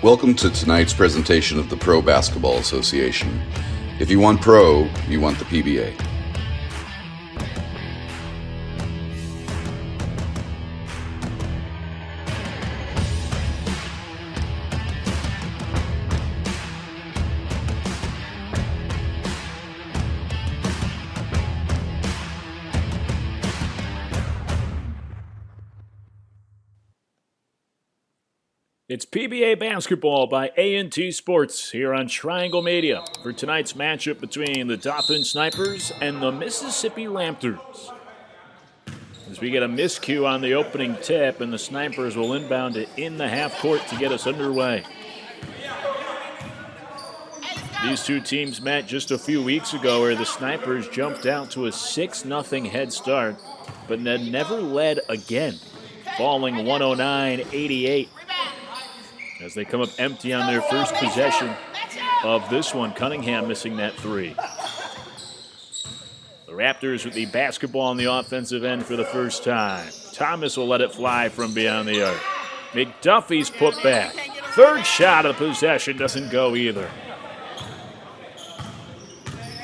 Welcome to tonight's presentation of the Pro Basketball Association. If you want pro, you want the PBA. It's PBA basketball by A&T Sports here on Triangle Media for tonight's matchup between the Dothan Snipers and the Mississippi Raptors. As we get a miscue on the opening tip, and the Snipers will inbound it in the half court to get us underway. These two teams met just a few weeks ago where the Snipers jumped out to a 6-0 head start, but then never led again, falling 109-88. As they come up empty on their first possession of this one. Cunningham missing that three. The Raptors with the basketball on the offensive end for the first time. Thomas will let it fly from beyond the arc. McDuffie's put back. Third shot of possession doesn't go either.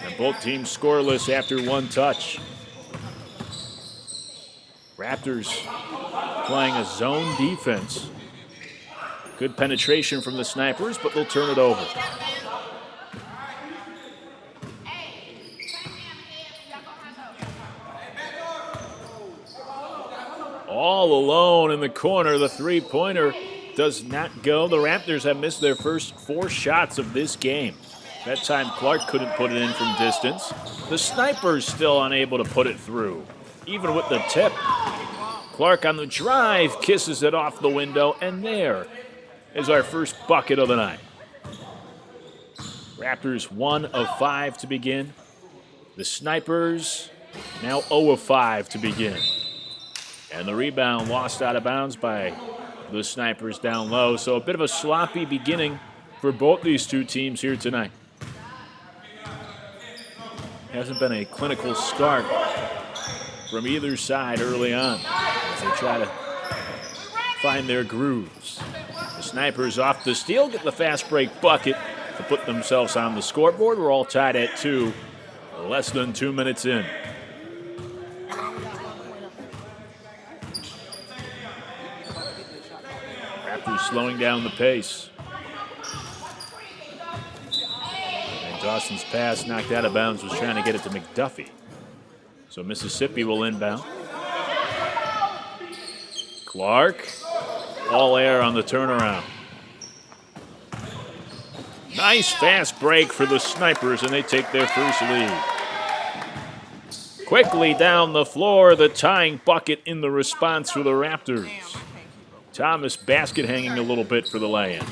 And both teams scoreless after one touch. Raptors playing a zone defense. Good penetration from the Snipers, but they'll turn it over. All alone in the corner. The three-pointer does not go. The Raptors have missed their first 4 shots of this game. That time Clark couldn't put it in from distance. The Snipers still unable to put it through, even with the tip. Clark on the drive kisses it off the window, and there is our first bucket of the night. Raptors 1 of 5 to begin. The Snipers now 0 of 5 to begin. And the rebound lost out of bounds by the Snipers down low. So a bit of a sloppy beginning for both these two teams here tonight. Hasn't been a clinical start from either side early on as they try to find their grooves. The Snipers off the steal, get the fast break bucket to put themselves on the scoreboard. We're all tied at 2, less than 2 minutes in. Raptors slowing down the pace. And Dawson's pass knocked out of bounds, was trying to get it to McDuffie. So Mississippi will inbound. Clark. All air on the turnaround. Nice fast break for the Snipers, and they take their first lead. Quickly down the floor, the tying bucket in the response for the Raptors. Thomas basket hanging a little bit for the lay-in.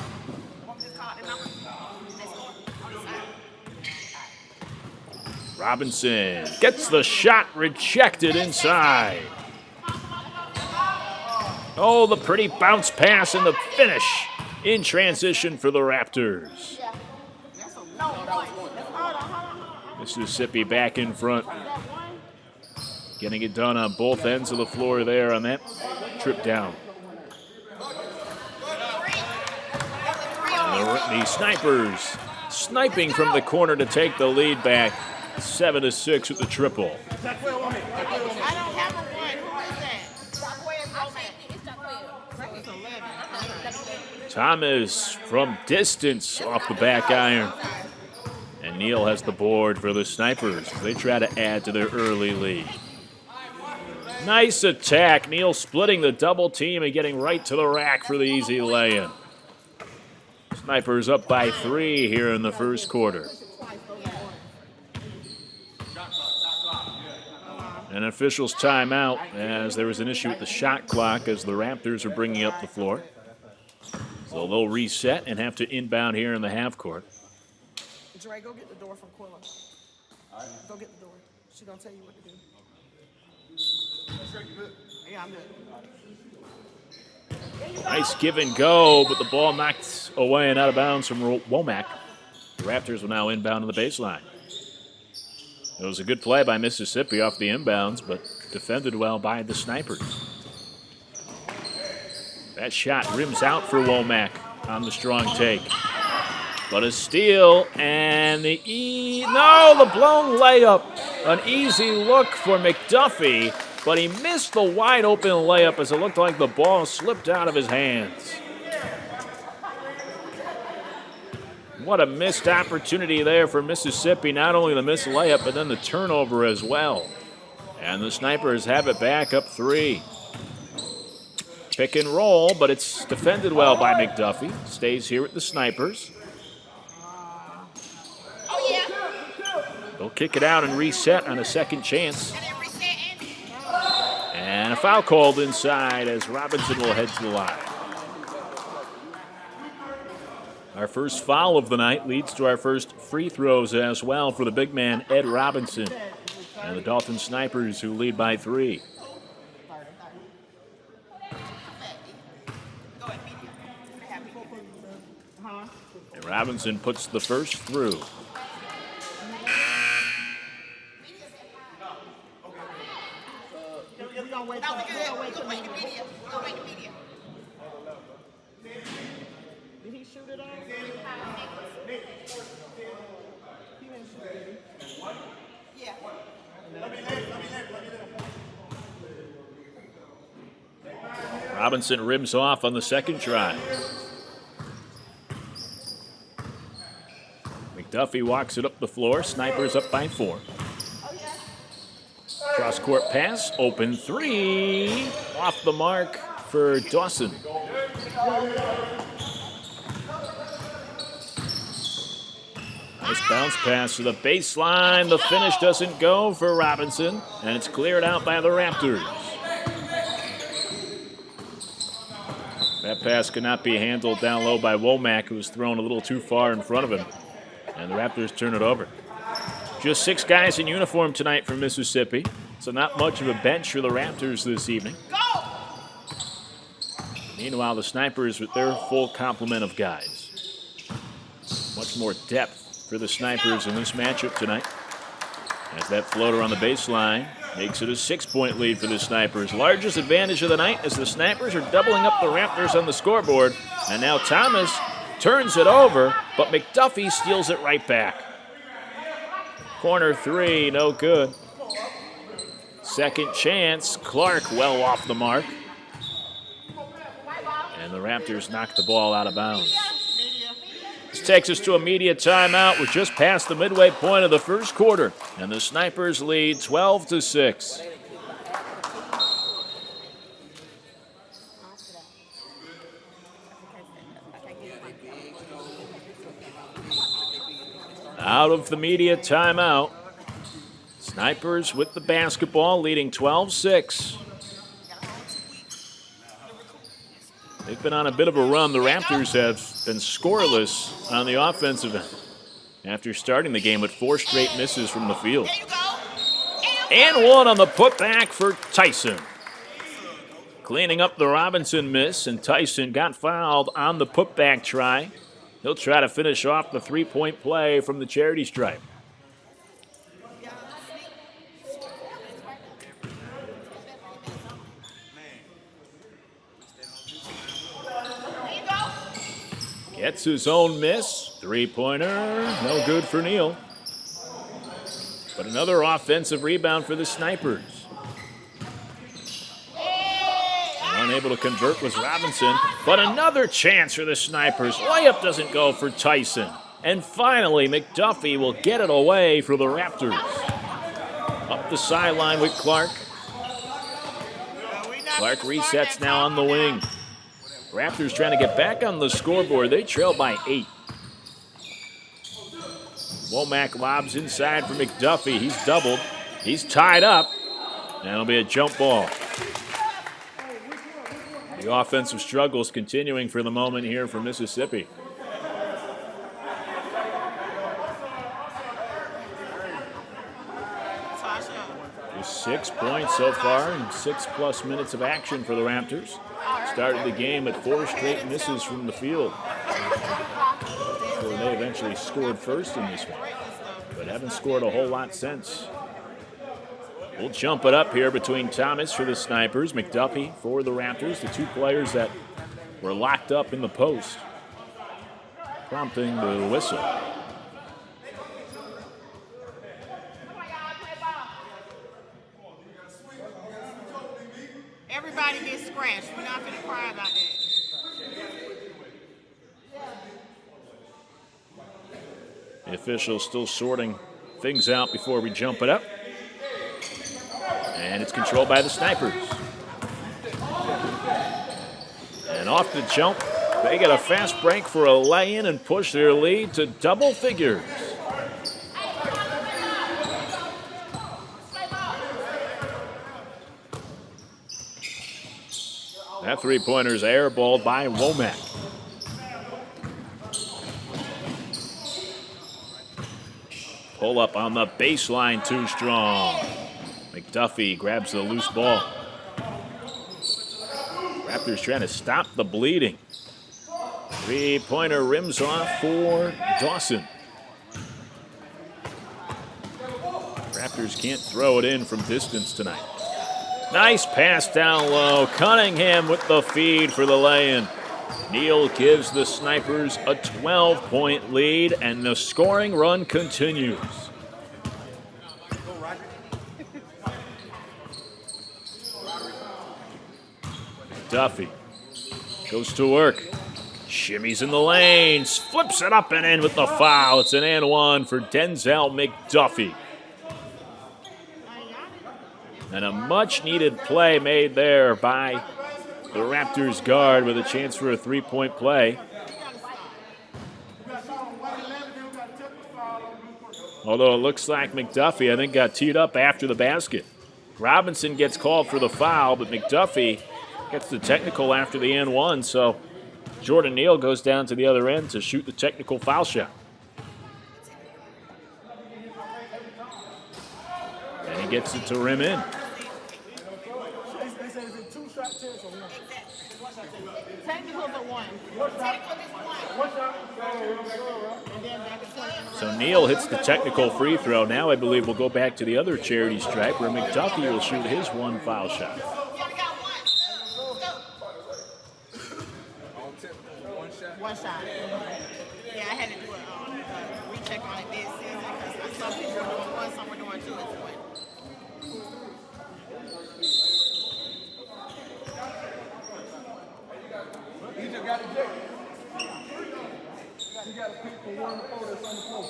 Robinson gets the shot rejected inside. Oh, the pretty bounce pass and the finish in transition for the Raptors. Mississippi back in front. Getting it done on both ends of the floor there on that trip down. And the Snipers sniping from the corner to take the lead back. 7-6 with the triple. Thomas from distance off the back iron. And Neal has the board for the Snipers. They try to add to their early lead. Nice attack. Neal splitting the double team and getting right to the rack for the easy lay-in. Snipers up by 3 here in the first quarter. An official's timeout as there was an issue with the shot clock as the Raptors are bringing up the floor. So they'll reset and have to inbound here in the half court. Dre, go get the door from Quilla. Go get the door. She's going to tell you what to do. Yeah, I'm good. Nice give and go, but the ball knocked away and out of bounds from Womack. The Raptors will now inbound on the baseline. It was a good play by Mississippi off the inbounds, but defended well by the Snipers. That shot rims out for Womack on the strong take. But a steal and the blown layup. An easy look for McDuffie, but he missed the wide open layup as it looked like the ball slipped out of his hands. What a missed opportunity there for Mississippi. Not only the missed layup, but then the turnover as well. And the Snipers have it back up 3. Pick and roll, but it's defended well by McDuffie. Stays here with the Snipers. They'll kick it out and reset on a second chance. And a foul called inside as Robinson will head to the line. Our first foul of the night leads to our first free throws as well for the big man, Ed Robinson. And the Dothan Snipers who lead by 3. And Robinson puts the first through. Did he shoot it off? Yeah. Robinson rims off on the second try. McDuffie walks it up the floor. Snipers up by 4. Cross-court pass, open 3. Off the mark for Dawson. Nice bounce pass to the baseline. The finish doesn't go for Robinson, and it's cleared out by the Raptors. That pass could not be handled down low by Womack, who was thrown a little too far in front of him. And the Raptors turn it over. Just 6 guys in uniform tonight for Mississippi, so not much of a bench for the Raptors this evening. Meanwhile, the Snipers with their full complement of guys. Much more depth for the Snipers in this matchup tonight. As that floater on the baseline makes it a 6-point lead for the Snipers. Largest advantage of the night as the Snipers are doubling up the Raptors on the scoreboard. And now Thomas turns it over, but McDuffie steals it right back. Corner 3, no good. Second chance, Clark well off the mark. And the Raptors knock the ball out of bounds. This takes us to a media timeout. We're just past the midway point of the first quarter, and the Snipers lead 12-6. Out of the media timeout. Snipers with the basketball, leading 12-6. They've been on a bit of a run. The Raptors have been scoreless on the offensive end after starting the game with 4 straight misses from the field. And one on the putback for Tyson. Cleaning up the Robinson miss, and Tyson got fouled on the putback try. He'll try to finish off the 3-point play from the charity stripe. Gets his own miss. 3-pointer, no good for Neal. But another offensive rebound for the Snipers. Unable to convert was Robinson, but another chance for the Snipers. Layup doesn't go for Tyson. And finally, McDuffie will get it away for the Raptors. Up the sideline with Clark. Clark resets now on the wing. Raptors trying to get back on the scoreboard. They trail by 8. Womack lobs inside for McDuffie. He's doubled. He's tied up. And it'll be a jump ball. The offensive struggles continuing for the moment here for Mississippi. Just 6 points so far and 6+ minutes of action for the Raptors. started the game at 4 straight misses from the field. So they eventually scored first in this one, but haven't scored a whole lot since. We'll jump it up here between Thomas for the Snipers, McDuffie for the Raptors, the two players that were locked up in the post, prompting the whistle. Everybody gets scratched. We're not going to cry about that. The officials still sorting things out before we jump it up. And it's controlled by the Snipers. And off the jump, they get a fast break for a lay-in and push their lead to double figures. That three-pointer's airballed by Womack. Pull up on the baseline, too strong. McDuffie grabs the loose ball. Raptors trying to stop the bleeding. Three-pointer rims off for Dawson. Raptors can't throw it in from distance tonight. Nice pass down low. Cunningham with the feed for the lay-in. Neal gives the Snipers a 12-point lead, and the scoring run continues. Duffy goes to work. Shimmies in the lanes. Flips it up and in with the foul. It's an and one for Denzel McDuffie. And a much-needed play made there by the Raptors guard with a chance for a three-point play. Although it looks like McDuffie, I think, got teed up after the basket. Robinson gets called for the foul, but McDuffie gets the technical after the and one, so Jordan Neal goes down to the other end to shoot the technical foul shot. And he gets it to rim in. So Neal hits the technical free throw. Now I believe we'll go back to the other charity stripe where McDuffie will shoot his one foul shot. One shot. Yeah, I had to do a recheck on it this season because some people were doing one, some were doing two. It's one. He just got ejected. He got a pick for 1 4 that's on the floor.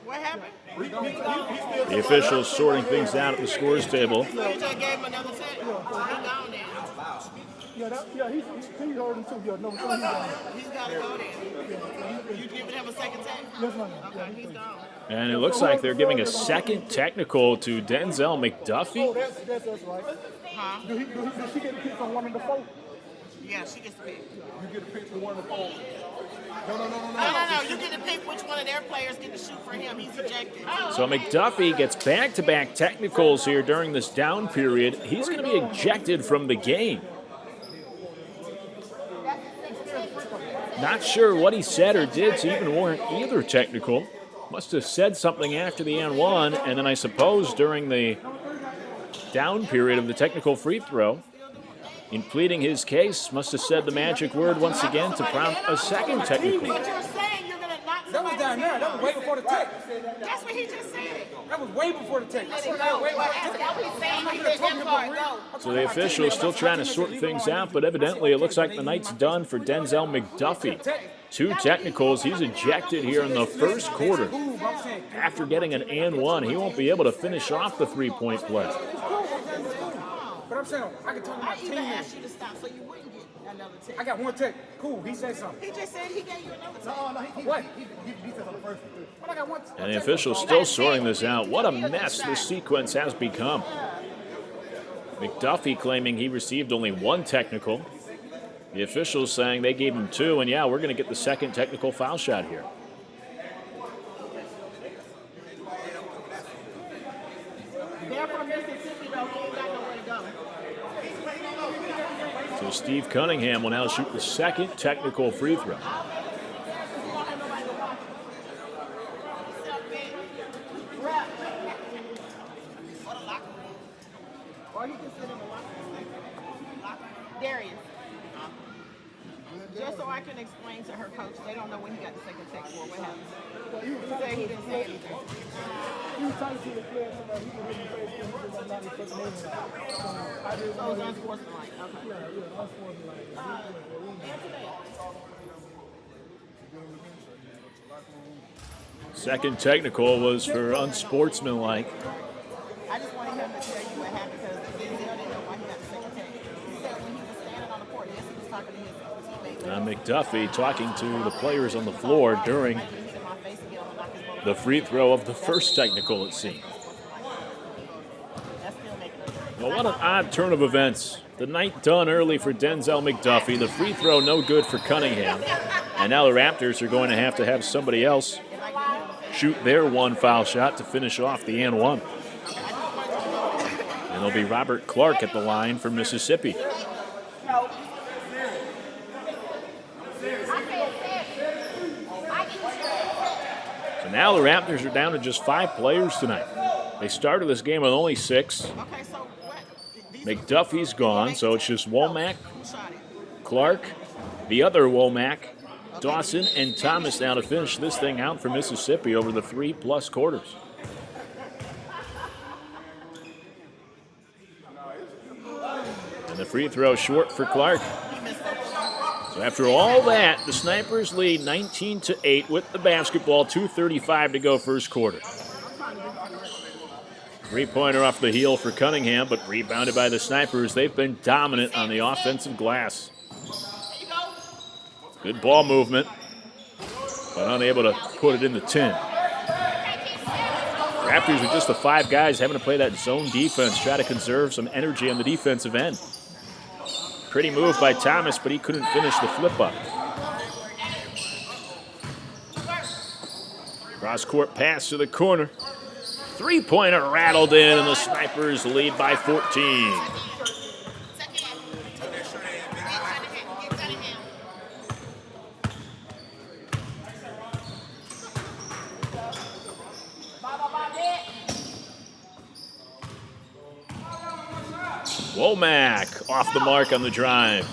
What happened? The officials sorting things out at the scores table. You just gave him another set. He's gone there. He's holding too. Yeah, no, he's gone. He's got to go there. You giving him a second set? Yes, ma'am. Okay, he's gone. And it looks like they're giving a second technical to Denzel Oh, McDuffie. that's right. Huh? Does she get a pick from 1 and 4? Yeah, she gets to pick. You get a pick for 1 and 4. No. You get to pick which one of their players get to shoot for him. He's ejected. So McDuffie gets back-to-back technicals here during this down period. He's going to be ejected from the game. Not sure what he said or did to even warrant either technical. Must have said something after the and one, and then I suppose during the down period of the technical free throw, in pleading his case, must have said the magic word once again to prompt a second technical. But you're saying you're going to knock That was down there. That was way before the tech. That's what he just said. That was way before the tech. Let it go. That's what he's saying. He did that part. Go. So the officials still trying to sort things out, but evidently it looks like the night's done for Denzel McDuffie. 2 technicals. He's ejected here in the first quarter. After getting an and one, he won't be able to finish off the three-point play. But I'm saying, I can tell my I even teammates. asked you to stop so you wouldn't get another tech. I got 1 tech. Cool, he said something. He just said he gave you another tech. What? He said on the first one. But I got 1 And the officials still sorting this out. What a mess this sequence has become. McDuffie claiming he received only 1 technical. The officials saying they gave him 2, and yeah, we're going to get the second technical foul shot here. They're from Mississippi, though. He ain't got nowhere to go. So Steve Cunningham will now shoot the second technical free throw. Darius. Just so I can explain to her coach, they don't know when he got the second text for. What happened? He said he didn't say anything. He was talking to the player, so he can really face him because I'm not his name. So I didn't So it's unsportsmanlike. Okay. Yeah, unsportsmanlike. Second technical was for unsportsmanlike. I just wanted him to tell you what happened because Denzel didn't know why he got the second text. He said when he was standing on the court, yes, he was talking to his teammates. McDuffie talking to the players on the floor during the free throw of the first technical, it seemed. Well, what an odd turn of events. The night done early for Denzel McDuffie. The free throw no good for Cunningham. And now the Raptors are going to have somebody else shoot their one foul shot to finish off the and one. And it'll be Robert Clark at the line for Mississippi. So now the Raptors are down to just 5 players tonight. They started this game with only 6. McDuffie's gone, so it's just Womack, Clark, the other Womack, Dawson, and Thomas now to finish this thing out for Mississippi over the 3+ quarters. And the free throw short for Clark. So after all that, the Snipers lead 19-8 with the basketball, 2:35 to go first quarter. Three-pointer off the heel for Cunningham, but rebounded by the Snipers. They've been dominant on the offensive glass. Good ball movement, but unable to put it in the tin. Raptors are just the 5 guys having to play that zone defense, try to conserve some energy on the defensive end. Pretty move by Thomas, but he couldn't finish the flip-up. Cross-court pass to the corner. Three-pointer rattled in, and the Snipers lead by 14. Womack off the mark on the drive.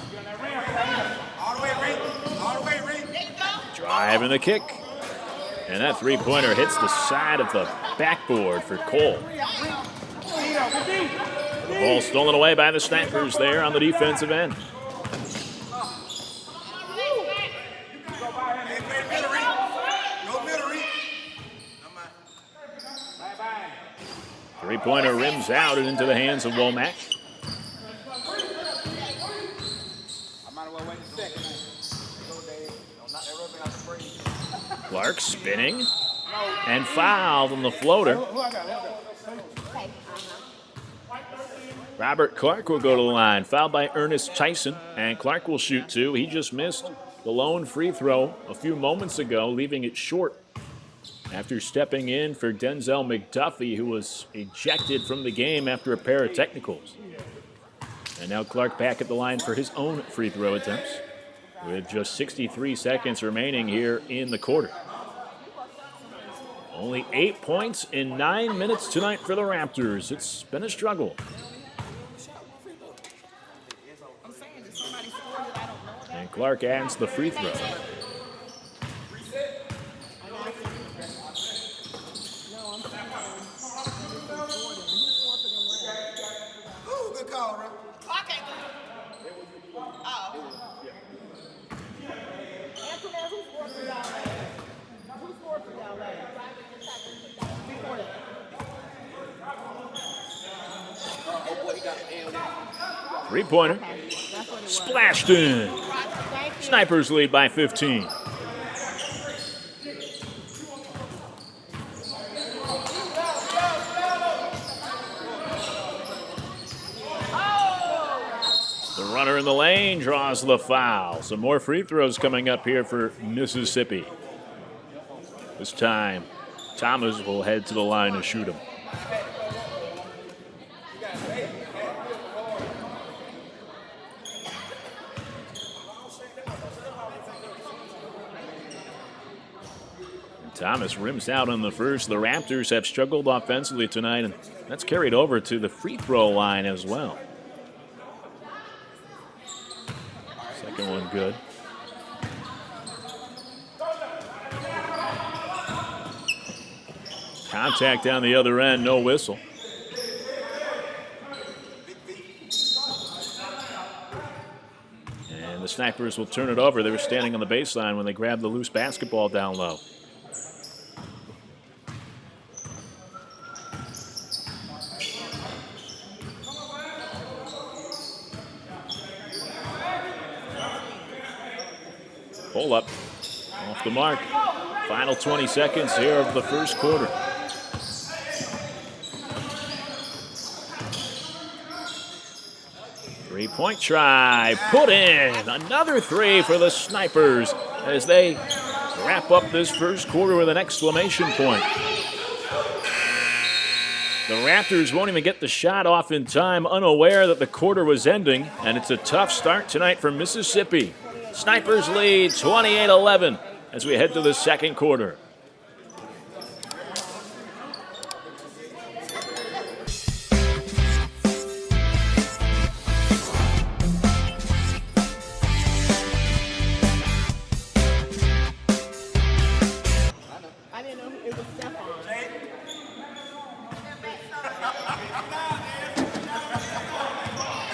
Drive and the kick. And that three-pointer hits the side of the backboard for Cole. The ball stolen away by the Snipers there on the defensive end. Three-pointer rims out and into the hands of Womack. Clark spinning and fouled on the floater. Robert Clark will go to the line, fouled by Ernest Tyson, and Clark will shoot 2. He just missed the lone free throw a few moments ago, leaving it short after stepping in for Denzel McDuffie, who was ejected from the game after a pair of technicals. And now Clark back at the line for his own free throw attempts, with just 63 seconds remaining here in the quarter. Only 8 points in 9 minutes tonight for the Raptors. It's been a struggle. And Clark adds the free throw. Good call, bro. Okay. Three-pointer. Splashed in. Snipers lead by 15. The runner in the lane draws the foul. Some more free throws coming up here for Mississippi. This time, Thomas will head to the line to shoot him. Thomas rims out on the first. The Raptors have struggled offensively tonight, and that's carried over to the free throw line as well. Second one good. Contact down the other end, no whistle. And the Snipers will turn it over. They were standing on the baseline when they grabbed the loose basketball down low. Pull up off the mark. Final 20 seconds here of the first quarter. Three-point try, put in. Another three for the Snipers as they wrap up this first quarter with an exclamation point. The Raptors won't even get the shot off in time, unaware that the quarter was ending, and it's a tough start tonight for Mississippi. Snipers lead 28-11 as we head to the second quarter. I didn't know it was Stephon.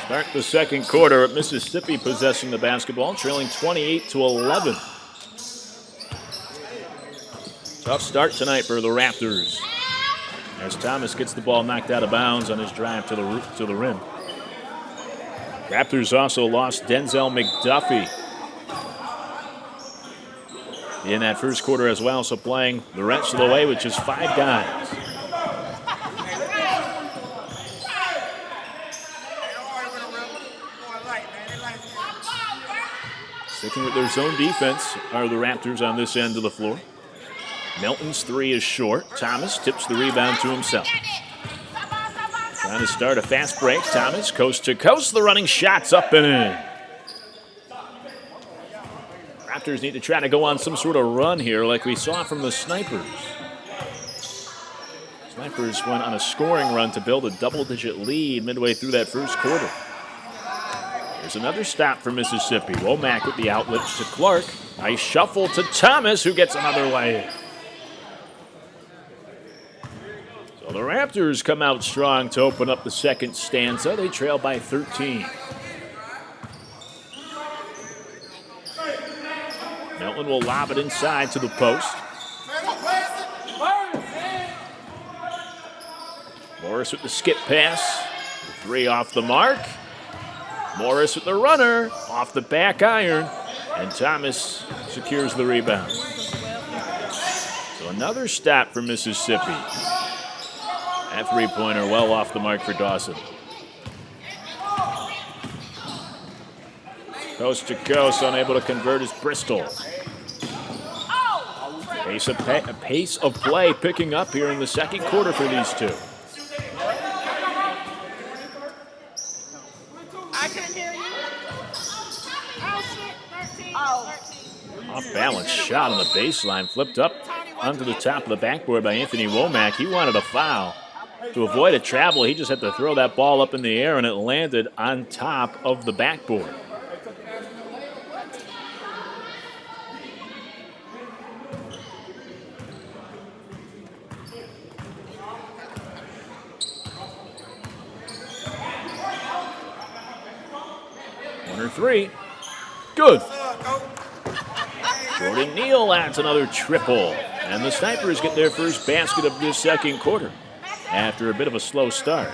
Start the second quarter, Mississippi possessing the basketball, trailing 28-11. Tough start tonight for the Raptors as Thomas gets the ball knocked out of bounds on his drive to the rim. Raptors also lost Denzel McDuffie in that first quarter as well, so playing the rest of the way with just 5 guys. Sticking with their zone defense are the Raptors on this end of the floor. Melton's three is short. Thomas tips the rebound to himself. Trying to start a fast break. Thomas coast to coast. The running shot's up and in. Raptors need to try to go on some sort of run here like we saw from the Snipers. Snipers went on a scoring run to build a double-digit lead midway through that first quarter. There's another stop for Mississippi. Womack with the outlet to Clark. Nice shuffle to Thomas, who gets another lay. So the Raptors come out strong to open up the second stanza. They trail by 13. Melton will lob it inside to the post. Morris with the skip pass. 3 off the mark. Morris with the runner, off the back iron, and Thomas secures the rebound. So another stop for Mississippi. That three-pointer well off the mark for Dawson. Coast to coast, unable to convert is Bristol. Pace of play picking up here in the second quarter for these two. Off-balance shot on the baseline, flipped up onto the top of the backboard by Anthony Womack. He wanted a foul. To avoid a travel, he just had to throw that ball up in the air, and it landed on top of the backboard. Corner three. Good. Jordan Neal adds another triple. And the Snipers get their first basket of this second quarter after a bit of a slow start.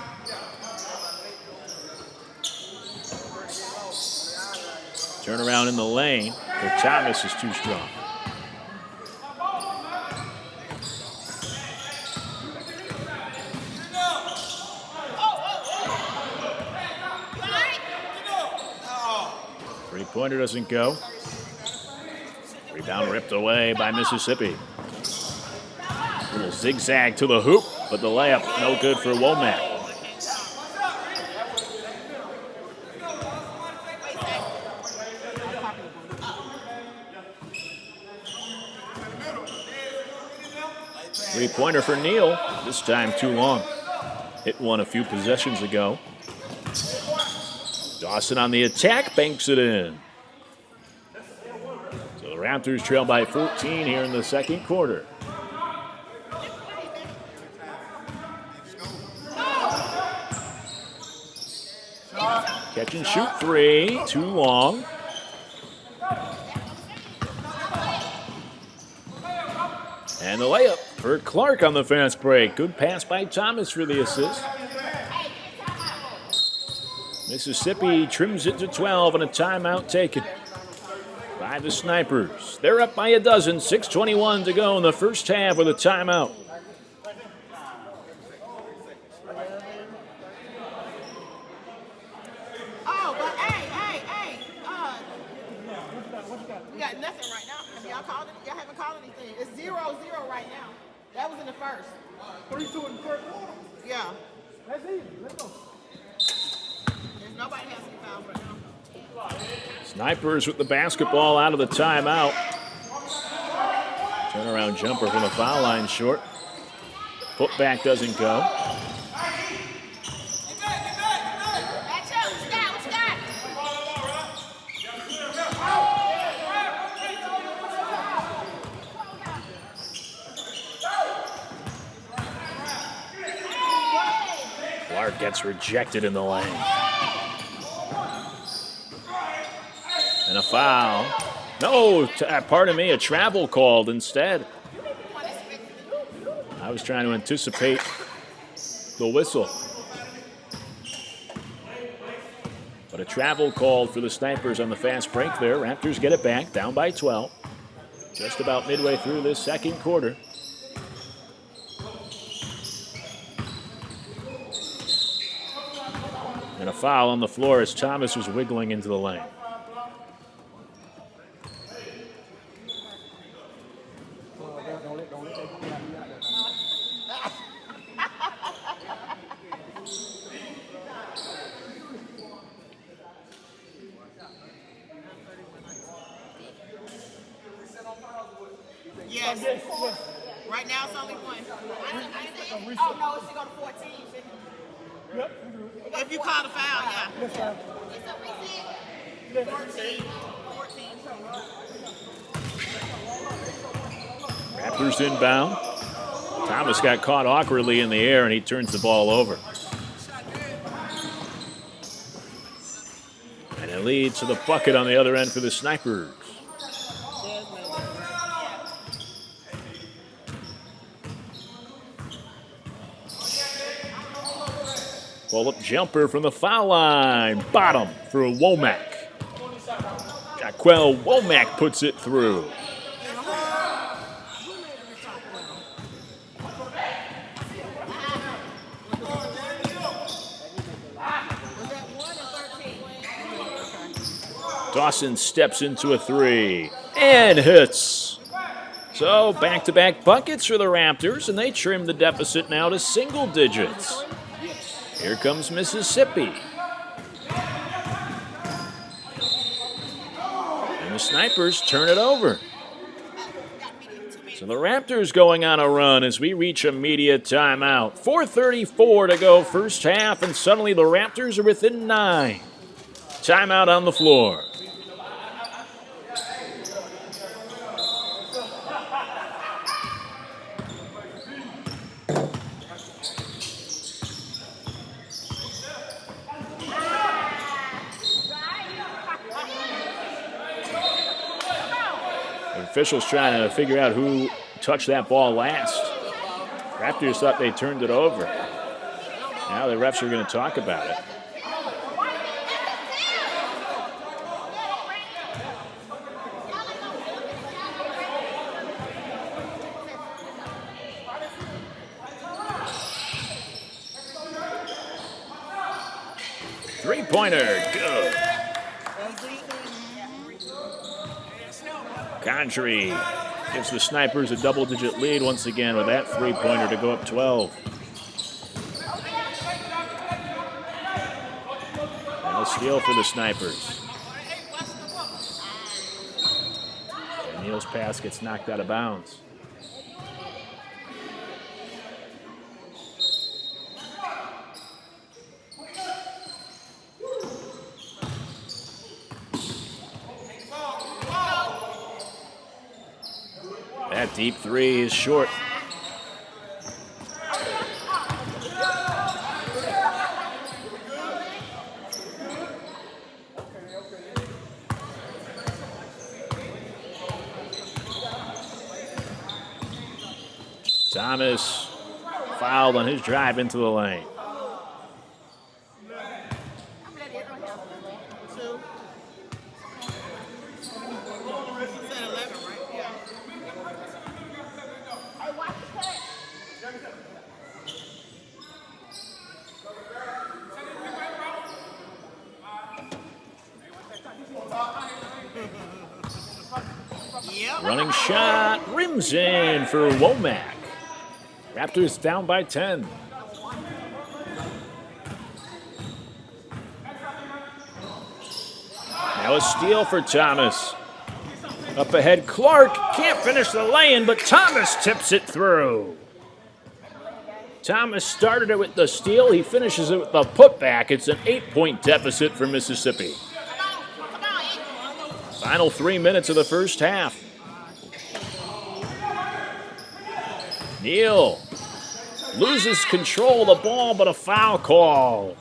Turnaround in the lane for Thomas is too strong. Three-pointer doesn't go. Rebound ripped away by Mississippi. Little zigzag to the hoop, but the layup no good for Womack. Three-pointer for Neal. This time too long. Hit one a few possessions ago. Dawson on the attack, banks it in. So the Raptors trail by 14 here in the second quarter. Catch and shoot three, too long. And the layup for Clark on the fast break. Good pass by Thomas for the assist. Mississippi trims it to 12 and a timeout taken by the Snipers. They're up by a dozen, 6:21 to go in the first half with a timeout. Oh, but hey. We got nothing right now. Have y'all called it? Y'all haven't called anything. It's 0-0 right now. That was in the first. 3-2 in the first quarter. Yeah. That's easy. Let's go. There's nobody has any fouls right now. Snipers with the basketball out of the timeout. Turnaround jumper from the foul line short. Putback doesn't go. Clark gets rejected in the lane. And a foul. No, pardon me, a travel called instead. I was trying to anticipate the whistle. But a travel called for the Snipers on the fast break there. Raptors get it back, down by 12. Just about midway through this second quarter. And a foul on the floor as Thomas was wiggling into the lane. Yes. Right now it's only one. Oh no, it should go to 14. Yep. If you call the foul, yeah. Yes, sir. It's a 14. Raptors inbound. Thomas got caught awkwardly in the air and he turns the ball over. And it leads to the bucket on the other end for the Snipers. Pull-up jumper from the foul line. Bottom for Womack. Jaquel Womack puts it through. Dawson steps into a three and hits. So back-to-back buckets for the Raptors, and they trim the deficit now to single digits. Here comes Mississippi. And the Snipers turn it over. So the Raptors going on a run as we reach a media timeout. 4:34 to go first half, and suddenly the Raptors are within 9. Timeout on the floor. Officials trying to figure out who touched that ball last. Raptors thought they turned it over. Now the refs are going to talk about it. Three-pointer, good. Condry gives the Snipers a double-digit lead once again with that three-pointer to go up 12. And a steal for the Snipers. And Neal's pass gets knocked out of bounds. That deep three is short. Thomas fouled on his drive into the lane. Running shot, rims in for Womack. Raptors down by 10. Now a steal for Thomas. Up ahead, Clark can't finish the lay-in, but Thomas tips it through. Thomas started it with the steal. He finishes it with the putback. It's an 8-point deficit for Mississippi. Final 3 minutes of the first half. Neal loses control of the ball, but a foul call.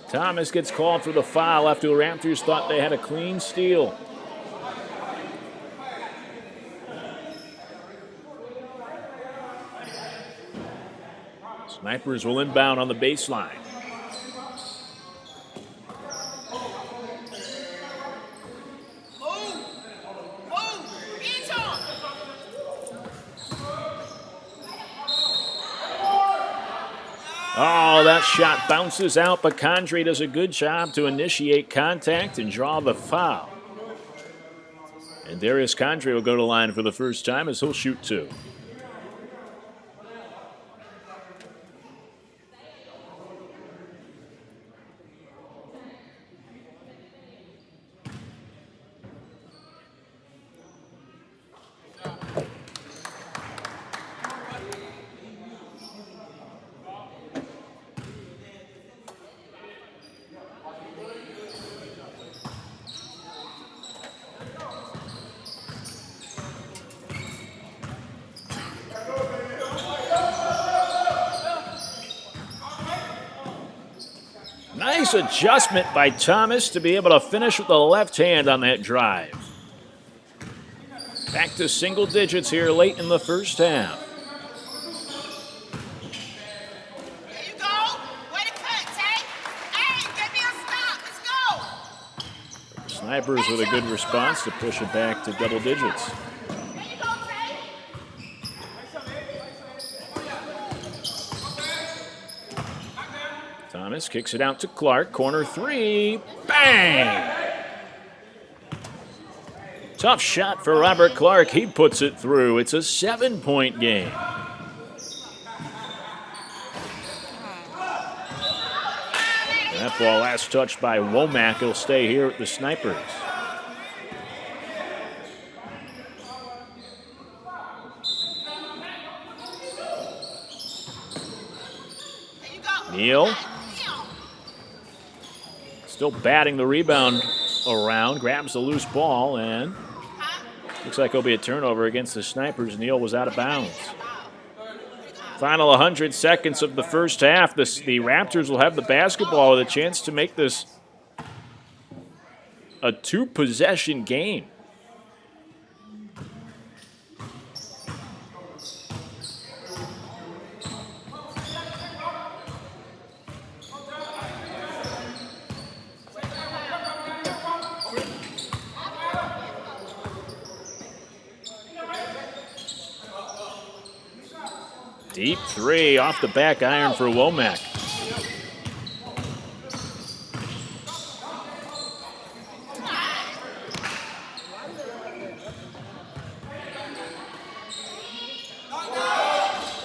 Thomas gets called for the foul after the Raptors thought they had a clean steal. Snipers will inbound on the baseline. Oh, that shot bounces out, but Condrey does a good job to initiate contact and draw the foul. And Darius Condrey will go to the line for the first time as he'll shoot two. Nice adjustment by Thomas to be able to finish with the left hand on that drive. Back to single digits here late in the first half. There you go. Way to cut, Tay. Hey, give me a stop. Let's go. Snipers with a good response to push it back to double digits. There you go, Tay. Thomas kicks it out to Clark. Corner three. Bang! Tough shot for Robert Clark. He puts it through. It's a 7-point game. That ball last touched by Womack. He'll stay here at the Snipers. Neal. Still batting the rebound around. Grabs the loose ball and looks like it'll be a turnover against the Snipers. Neal was out of bounds. Final 100 seconds of the first half. The Raptors will have the basketball with a chance to make this a two-possession game. Deep three off the back iron for Womack.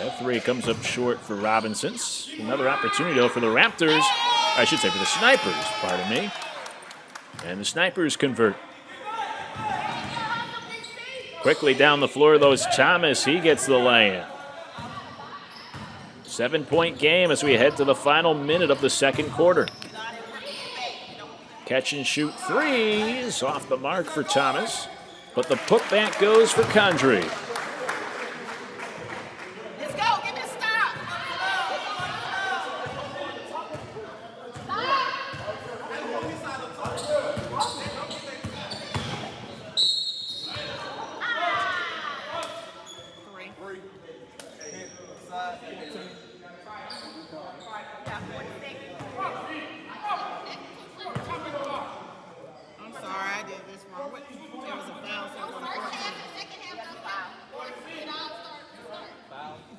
That three comes up short for Robinson. Another opportunity though for the Raptors. I should say for the Snipers, pardon me. And the Snipers convert. Quickly down the floor though is Thomas. He gets the lay-in. 7-point game as we head to the final minute of the second quarter. Catch and shoot threes off the mark for Thomas. but the putback goes for Condrey. Let's go. Get this stop. I'm sorry, I did this wrong. There was a foul.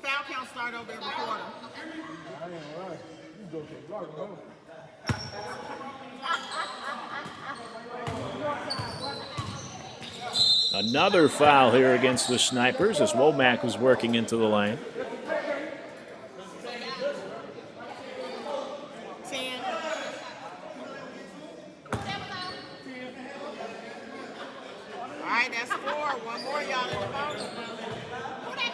Foul count start over every quarter. I ain't right. You go to the block, bro. Another foul here against the Snipers as Womack was working into the lane. 10. All right, that's 4. One more, y'all in the bonus now. 10.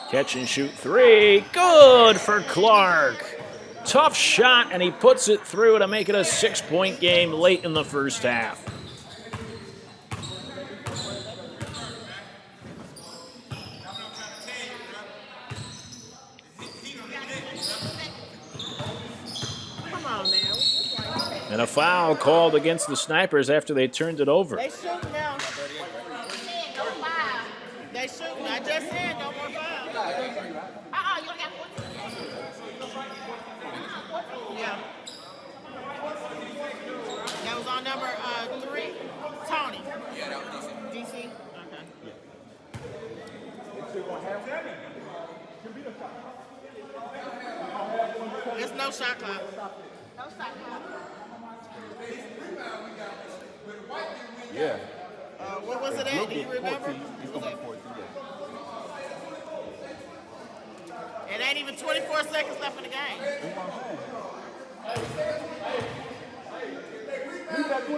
Catch and shoot 3. Good for Clark. Tough shot, and he puts it through to make it a 6-point game late in the first half. Come on now. And a foul called against the Snipers after they turned it over. They shoot now. They shooting. I just said no more foul. You only got 14. Yeah. That was on number 3. Tony. Yeah, that was DC. DC? Okay. There's no shot clock. No shot clock. Yeah. What was it at? Do you remember? 14. It's going to be 14, yeah. It ain't even 24 seconds left in the game.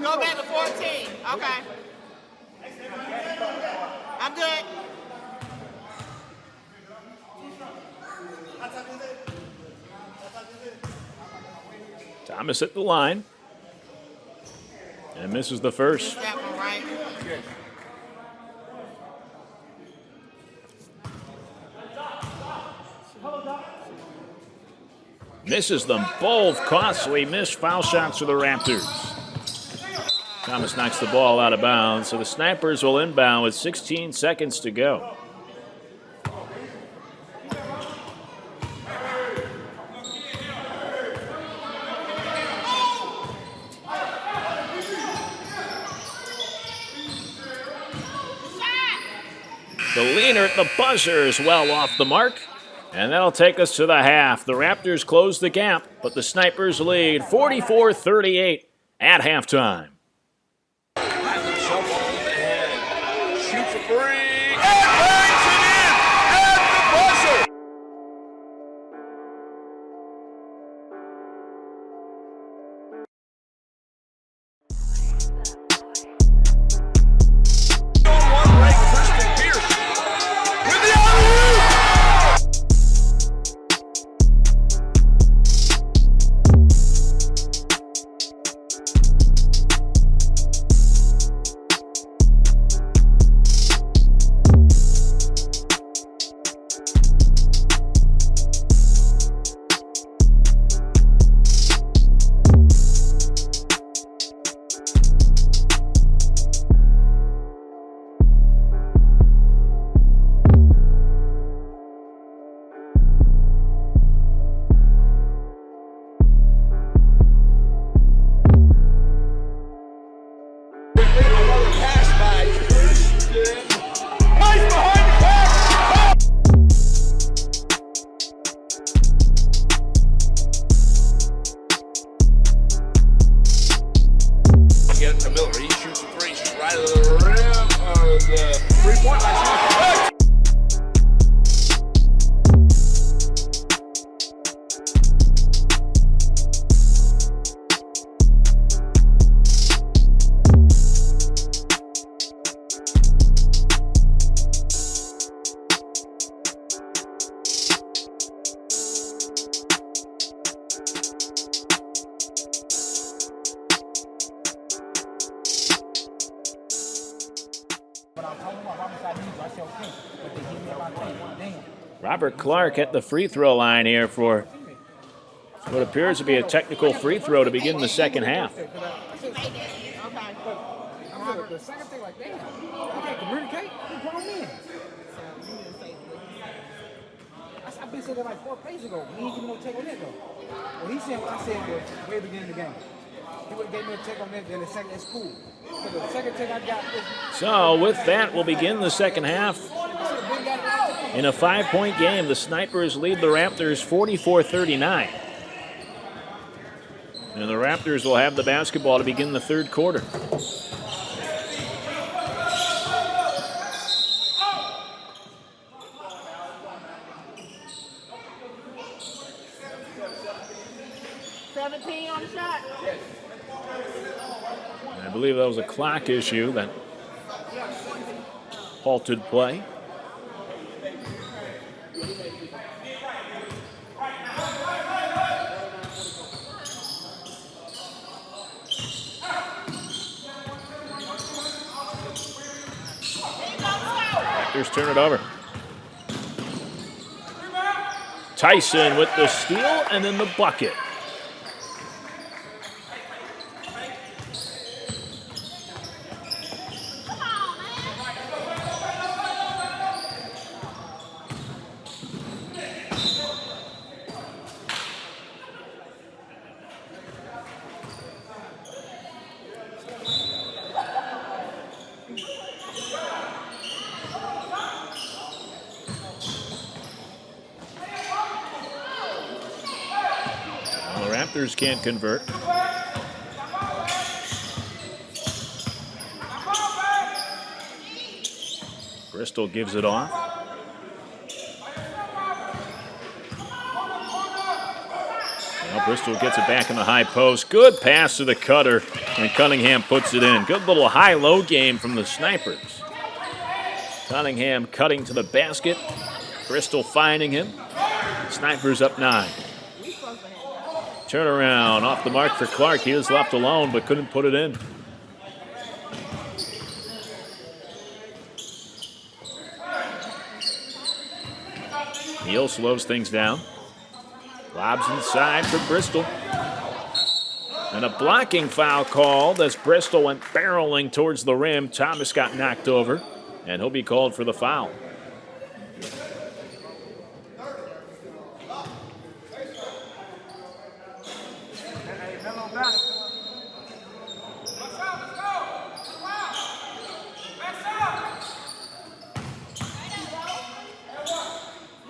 Go back to 14. Okay. I'm good. Thomas at the line. And misses the first. That one, right? Misses them both. Costly missed foul shots for the Raptors. Thomas knocks the ball out of bounds, so the Snipers will inbound with 16 seconds to go. The leaner at the buzzer is well off the mark. And that'll take us to the half. The Raptors close the gap, but the Snipers lead 44-38 at halftime. Shoots a 3. And bangs it in at the buzzer. said, okay. But they hit me about that. Damn. Robert Clark at the free throw line here for what appears to be a technical free throw to begin the second half. He made that. Okay. The second thing, like, damn, I can't communicate. You grown men. I've been saying that like 4 plays ago. He ain't give me no take on that though. Well, he said what I said was way beginning of the game. He would have gave me a take on that, then the second, that's cool. But the second take I got was... So with that, we'll begin the second half. In a 5-point game, the Snipers lead the Raptors 44-39. And the Raptors will have the basketball to begin the third quarter. On the shot. I believe that was a clock issue that halted play. Raptors turn it over. Tyson with the steal and then the bucket. Raptors can't convert. Bristol gives it off. Now Bristol gets it back in the high post. Good pass to the cutter, and Cunningham puts it in. Good little high-low game from the Snipers. Cunningham cutting to the basket. Bristol finding him. Snipers up 9. Turnaround off the mark for Clark. He was left alone but couldn't put it in. Neal slows things down. Lobs inside for Bristol. And a blocking foul called as Bristol went barreling towards the rim. Thomas got knocked over, and he'll be called for the foul.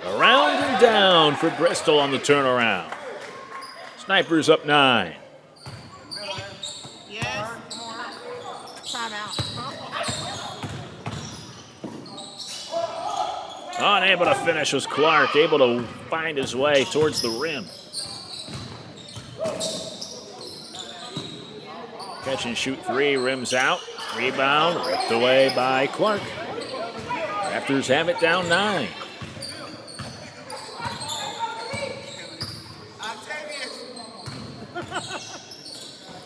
Around and down for Bristol on the turnaround. Snipers up 9. Yes. Timeout. Unable to finish was Clark, able to find his way towards the rim. Catch and shoot 3, rims out. Rebound, ripped away by Clark. Raptors have it down 9.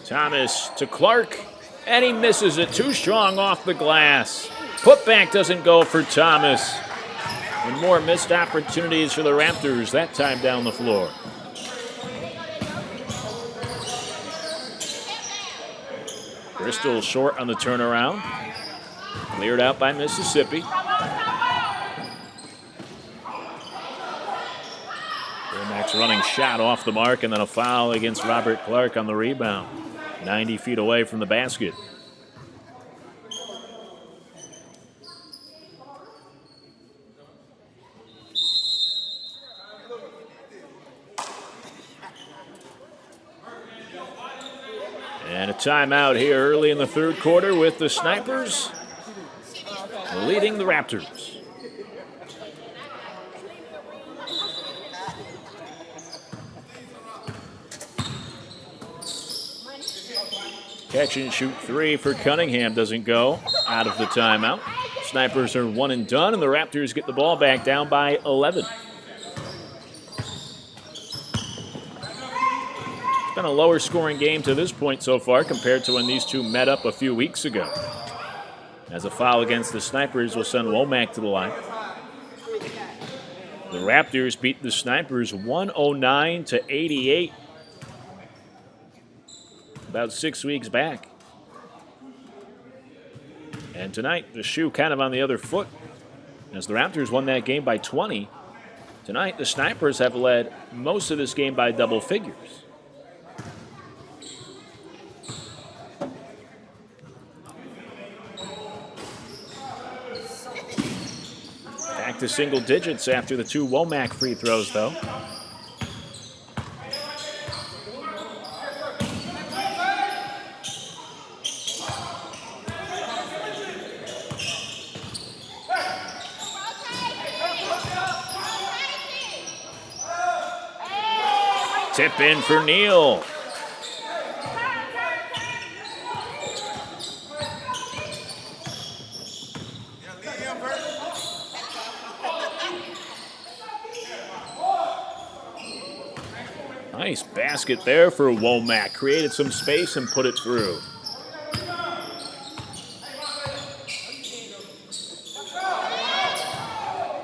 Thomas to Clark, and he misses it. Too strong off the glass. Putback doesn't go for Thomas. And more missed opportunities for the Raptors, that time down the floor. Bristol short on the turnaround. Cleared out by Mississippi. Max running shot off the mark, and then a foul against Robert Clark on the rebound. 90 feet away from the basket. And a timeout here early in the third quarter with the Snipers leading the Raptors. Catch and shoot 3 for Cunningham doesn't go out of the timeout. Snipers are one and done, and the Raptors get the ball back down by 11. It's been a lower scoring game to this point so far compared to when these two met up a few weeks ago. As a foul against the Snipers will send Womack to the line. The Raptors beat the Snipers 109-88 about 6 weeks back. And tonight, the shoe kind of on the other foot. As the Raptors won that game by 20, tonight the Snipers have led most of this game by double figures. Back to single digits after the 2 Womack free throws, though. Tip in for Neal. Nice basket there for Womack. Created some space and put it through.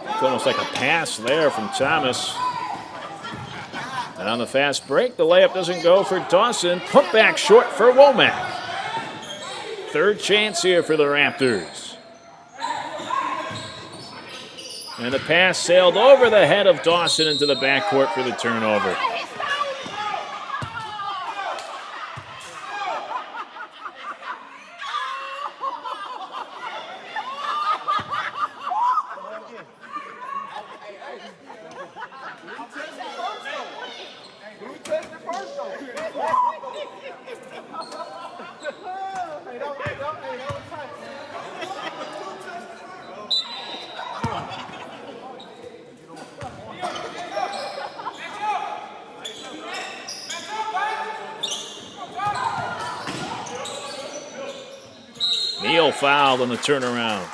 It's almost like a pass there from Thomas. And on the fast break, the layup doesn't go for Dawson. Put back short for Womack. Third chance here for the Raptors. And the pass sailed over the head of Dawson into the backcourt for the turnover. Neal fouled on the turnaround.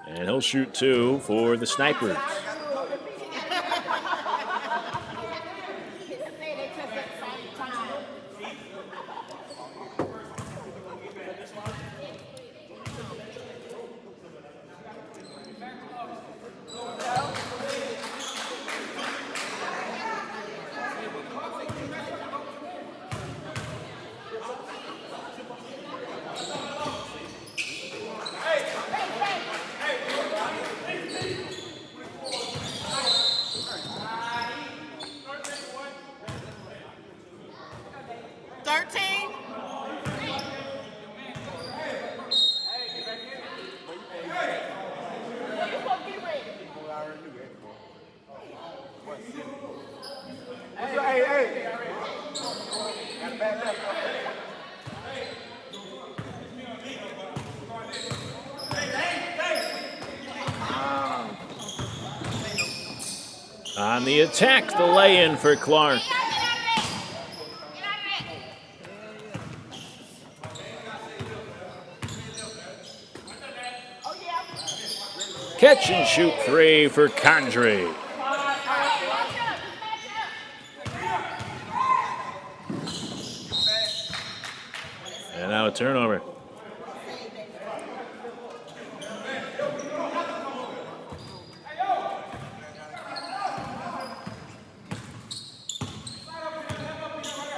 And he'll shoot 2 for the Snipers. On the attack, the lay-in for Clark. Catch and shoot 3 for Condrey. And now a turnover.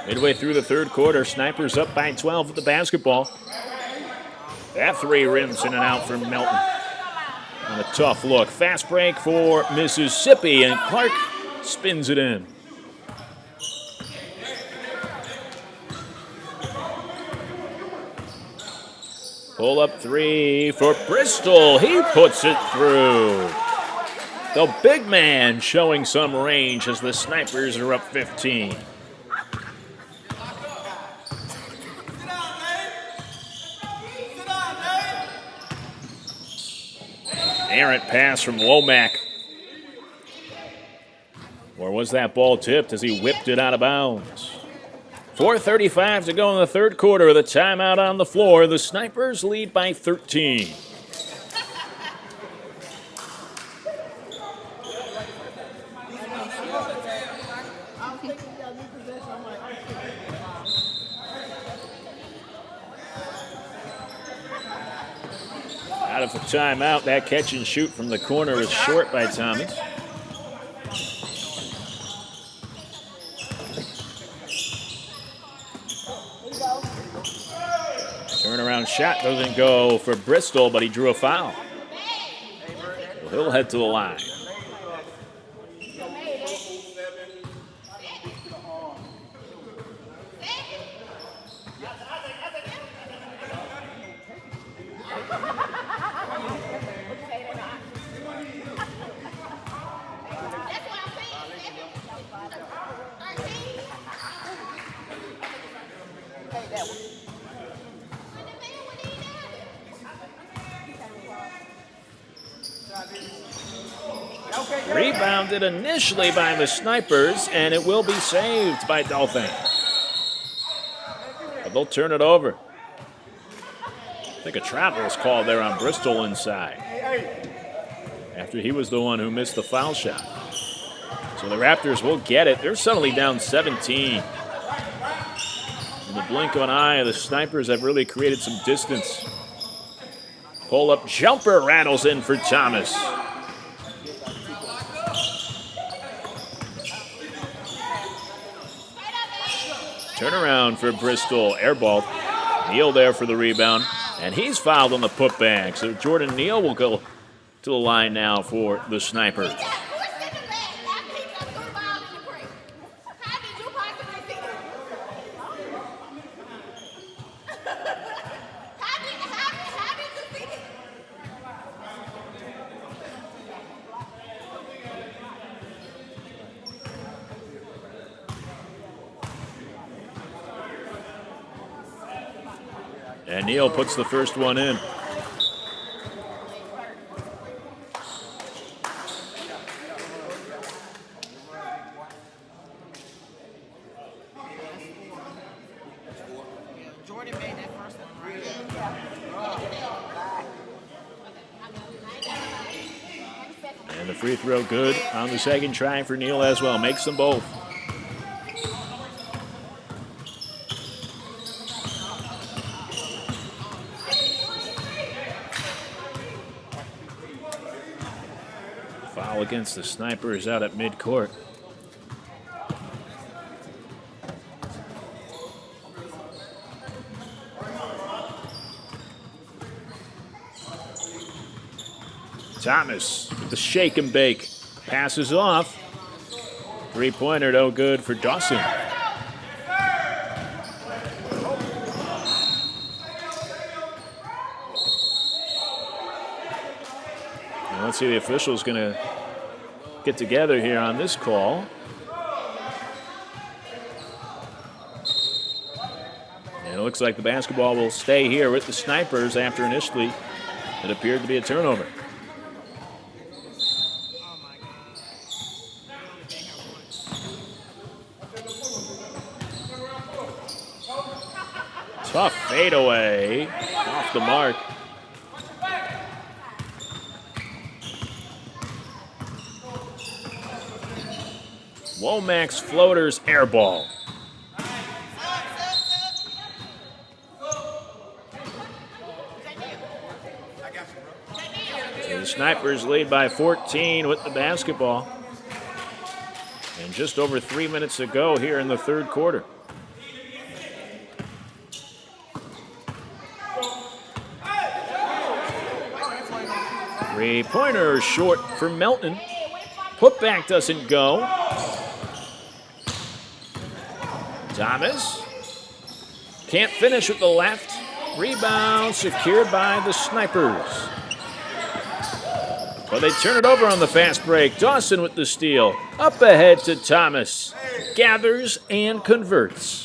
Midway through the third quarter, Snipers up by 12 with the basketball. That 3 rims in and out for Melton. And a tough look. Fast break for Mississippi, and Clark spins it in. Pull up 3 for Bristol. He puts it through. The big man showing some range as the Snipers are up 15. Errant pass from Womack. Or was that ball tipped as he whipped it out of bounds? 4:35 to go in the third quarter. The timeout on the floor. The Snipers lead by 13. Out of a timeout. That catch and shoot from the corner is short by Thomas. Turnaround shot doesn't go for Bristol, but he drew a foul. So he'll head to the line. Rebounded initially by the Snipers, and it will be saved by Dothan. But they'll turn it over. I think a travel was called there on Bristol inside, after he was the one who missed the foul shot. So the Raptors will get it. They're suddenly down 17. In the blink of an eye, the Snipers have really created some distance. Pull-up jumper rattles in for Thomas. Turnaround for Bristol, airball. Neal there for the rebound, and he's fouled on the putback. So Jordan Neal will go to the line now for the Snipers. And Neal puts the first one in. Jordan made that first one, right? And the free throw good on the second try for Neal as well. Makes them both. Foul against the Snipers out at midcourt. Thomas with the shake and bake. Passes off. Three-pointer, no good for Dawson. Now let's see the officials going to get together here on this call. And it looks like the basketball will stay here with the Snipers after initially it appeared to be a turnover. Tough fadeaway off the mark. Womack's floaters air ball. So the Snipers lead by 14 with the basketball. And just over 3 minutes to go here in the third quarter. Three-pointer short for Melton. Putback doesn't go. Thomas can't finish with the left. Rebound secured by the Snipers. But they turn it over on the fast break. Dawson with the steal. Up ahead to Thomas. Gathers and converts.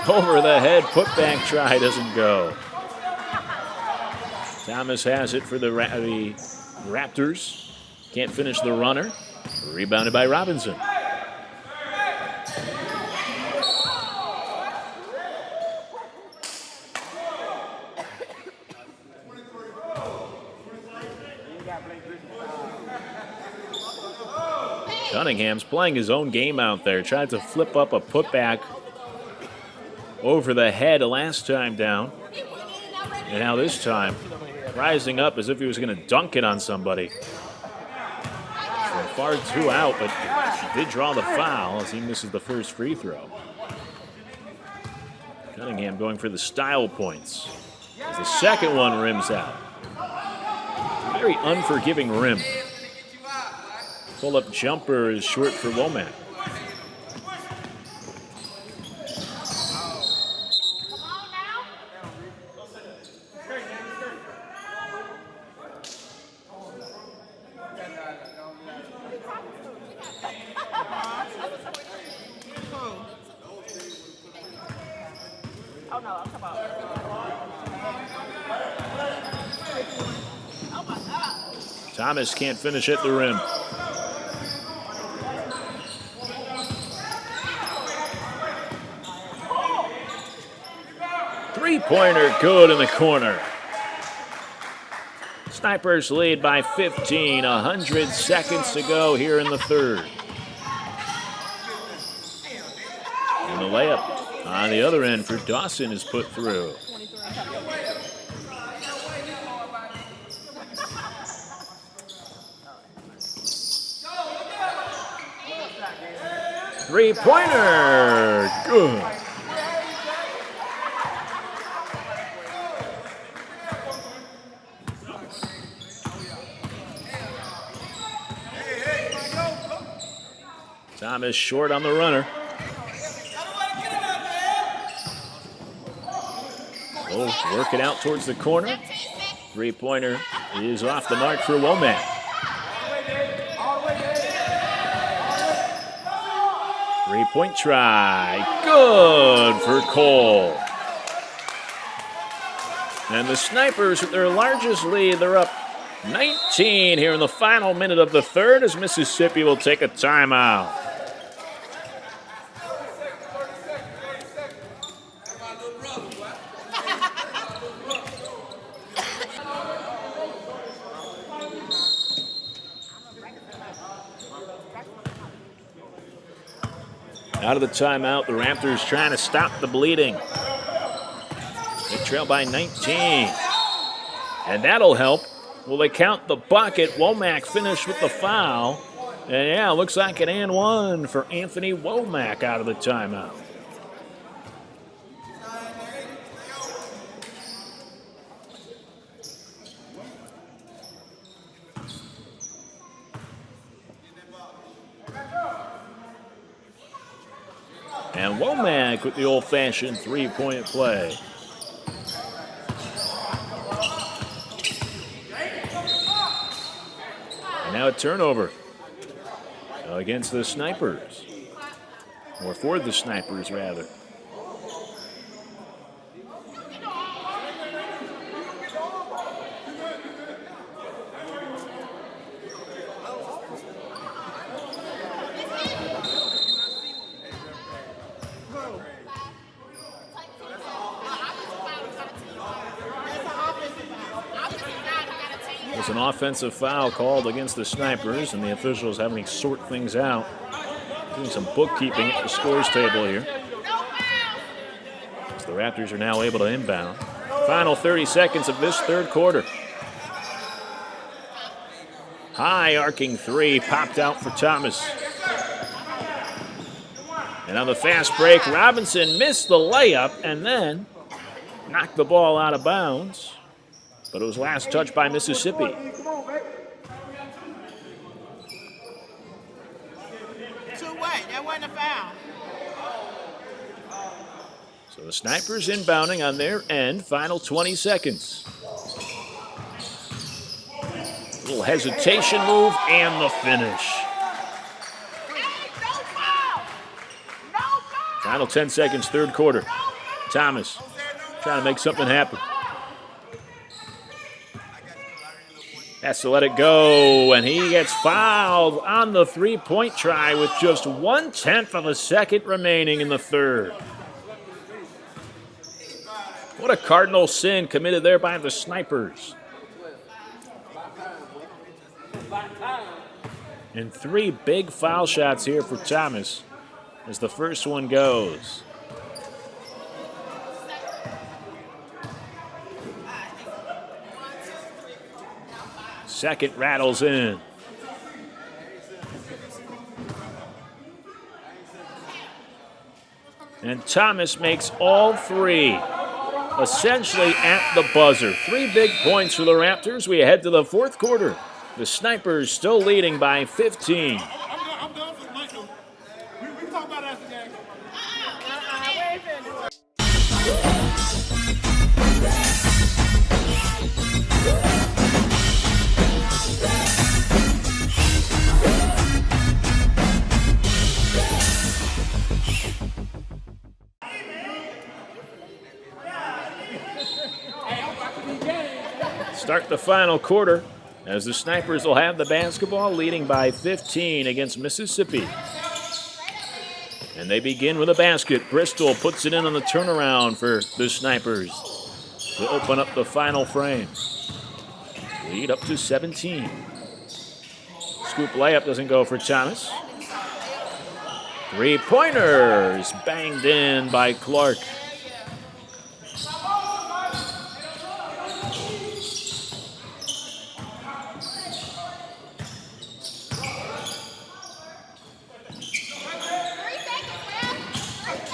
Over the head, putback try doesn't go. Thomas has it for the Raptors. Can't finish the runner. Rebounded by Robinson. Cunningham's playing his own game out there. Tried to flip up a putback over the head last time down. And now this time, rising up as if he was going to dunk it on somebody. So far two out, but he did draw the foul as he misses the first free throw. Cunningham going for the style points as the second one rims out. Very unforgiving rim. Pull-up jumper is short for Womack. Thomas can't finish at the rim. Three-pointer good in the corner. Snipers lead by 15, 100 seconds to go here in the third. And the layup on the other end for Dawson is put through. Three-pointer, good. Thomas short on the runner. Oh, work it out towards the corner. Three-pointer is off the mark for Womack. Three-point try. Good for Cole. And the Snipers, with their largest lead, they're up 19 here in the final minute of the third as Mississippi will take a timeout. Out of the timeout, the Raptors trying to stop the bleeding. They trail by 19. And that'll help. Will they count the bucket? Womack finished with the foul. And yeah, looks like an and one for Anthony Womack out of the timeout. And Womack with the old-fashioned three-point play. And now a turnover against the Snipers. Or for the Snipers, rather. There's an offensive foul called against the Snipers, and the officials having to sort things out. Doing some bookkeeping at the scores table here. So the Raptors are now able to inbound. Final 30 seconds of this third quarter. High arcing three popped out for Thomas. And on the fast break, Robinson missed the layup and then knocked the ball out of bounds. But it was last touched by Mississippi. Too what? That wasn't a foul. So the Snipers inbounding on their end. Final 20 seconds. Little hesitation move and the finish. Final 10 seconds, third quarter. Thomas trying to make something happen. Has to let it go, and he gets fouled on the three-point try with just 1/10 of a second remaining in the third. What a cardinal sin committed there by the Snipers. And 3 big foul shots here for Thomas as the first one goes. Second rattles in. And Thomas makes all 3, essentially at the buzzer. 3 big points for the Raptors. We head to the fourth quarter. The Snipers still leading by 15. I'm done for the night, though. We can talk about it after the game. Start the final quarter as the Snipers will have the basketball, leading by 15 against Mississippi. And they begin with a basket. Bristol puts it in on the turnaround for the Snipers to open up the final frame. Lead up to 17. Scoop layup doesn't go for Thomas. 3-pointers banged in by Clark.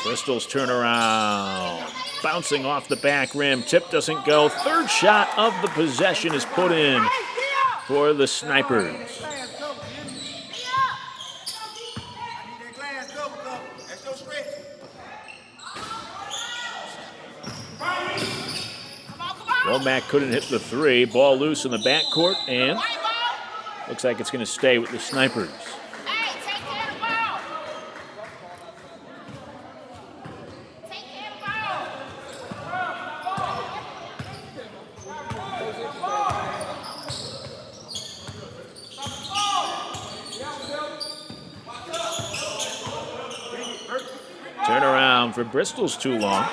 Bristol's turnaround. Bouncing off the back rim. Tip doesn't go. Third shot of the possession is put in for the Snipers. Womack couldn't hit the 3. Ball loose in the backcourt, and looks like it's going to stay with the Snipers. Turnaround for Bristol's too long.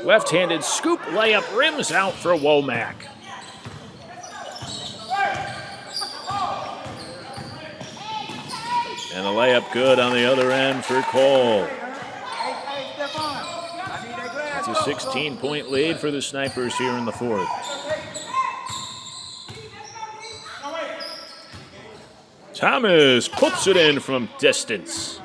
Left-handed scoop layup rims out for Womack. And the layup good on the other end for Cole. It's a 16-point lead for the Snipers here in the fourth. Thomas puts it in from distance.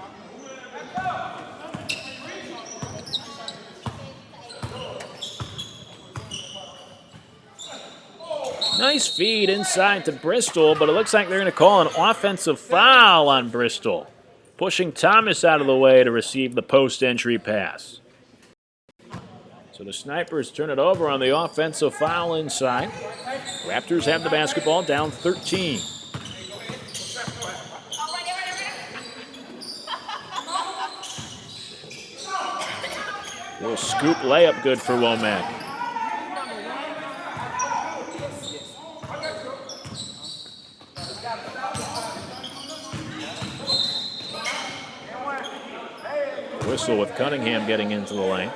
Nice feed inside to Bristol, but it looks like they're going to call an offensive foul on Bristol, pushing Thomas out of the way to receive the post-entry pass. So the Snipers turn it over on the offensive foul inside. Raptors have the basketball, down 13. Little scoop layup good for Womack. Whistle with Cunningham getting into the lane.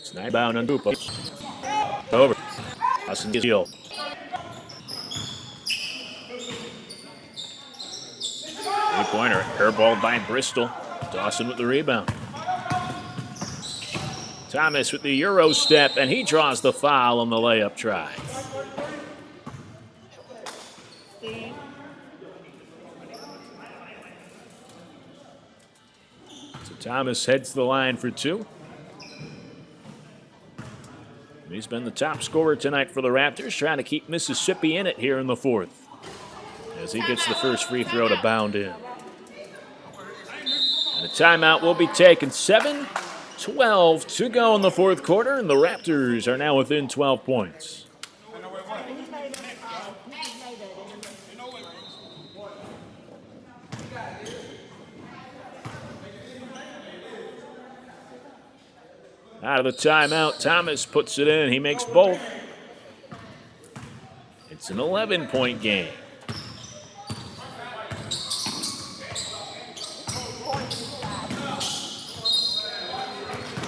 Snipe bound on Dupa. Over. Austin Gill. Three-pointer, airballed by Bristol. Dawson with the rebound. Thomas with the Euro step, and he draws the foul on the layup try. So Thomas heads to the line for 2. He's been the top scorer tonight for the Raptors, trying to keep Mississippi in it here in the fourth, as he gets the first free throw to bound in. And a timeout will be taken. 7:12 to go in the fourth quarter, and the Raptors are now within 12 points. Out of the timeout, Thomas puts it in. He makes both. It's an 11-point game.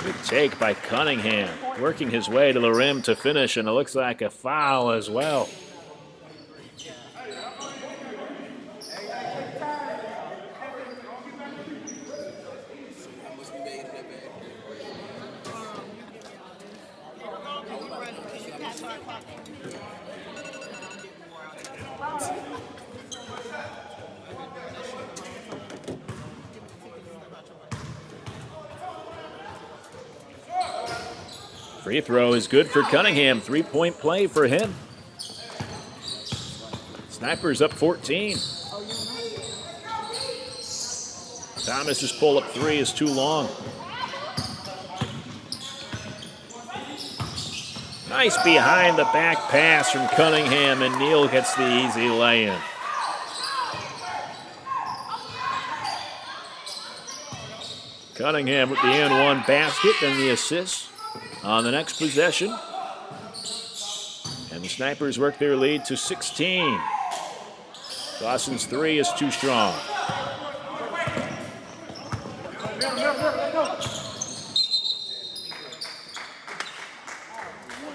Good take by Cunningham. Working his way to the rim to finish, and it looks like a foul as well. Free throw is good for Cunningham. 3-point play for him. Snipers up 14. Thomas's pull-up three is too long. Nice behind the back pass from Cunningham, and Neal gets the easy lay-in. Cunningham with the and one basket and the assist on the next possession. And the Snipers work their lead to 16. Dawson's three is too strong.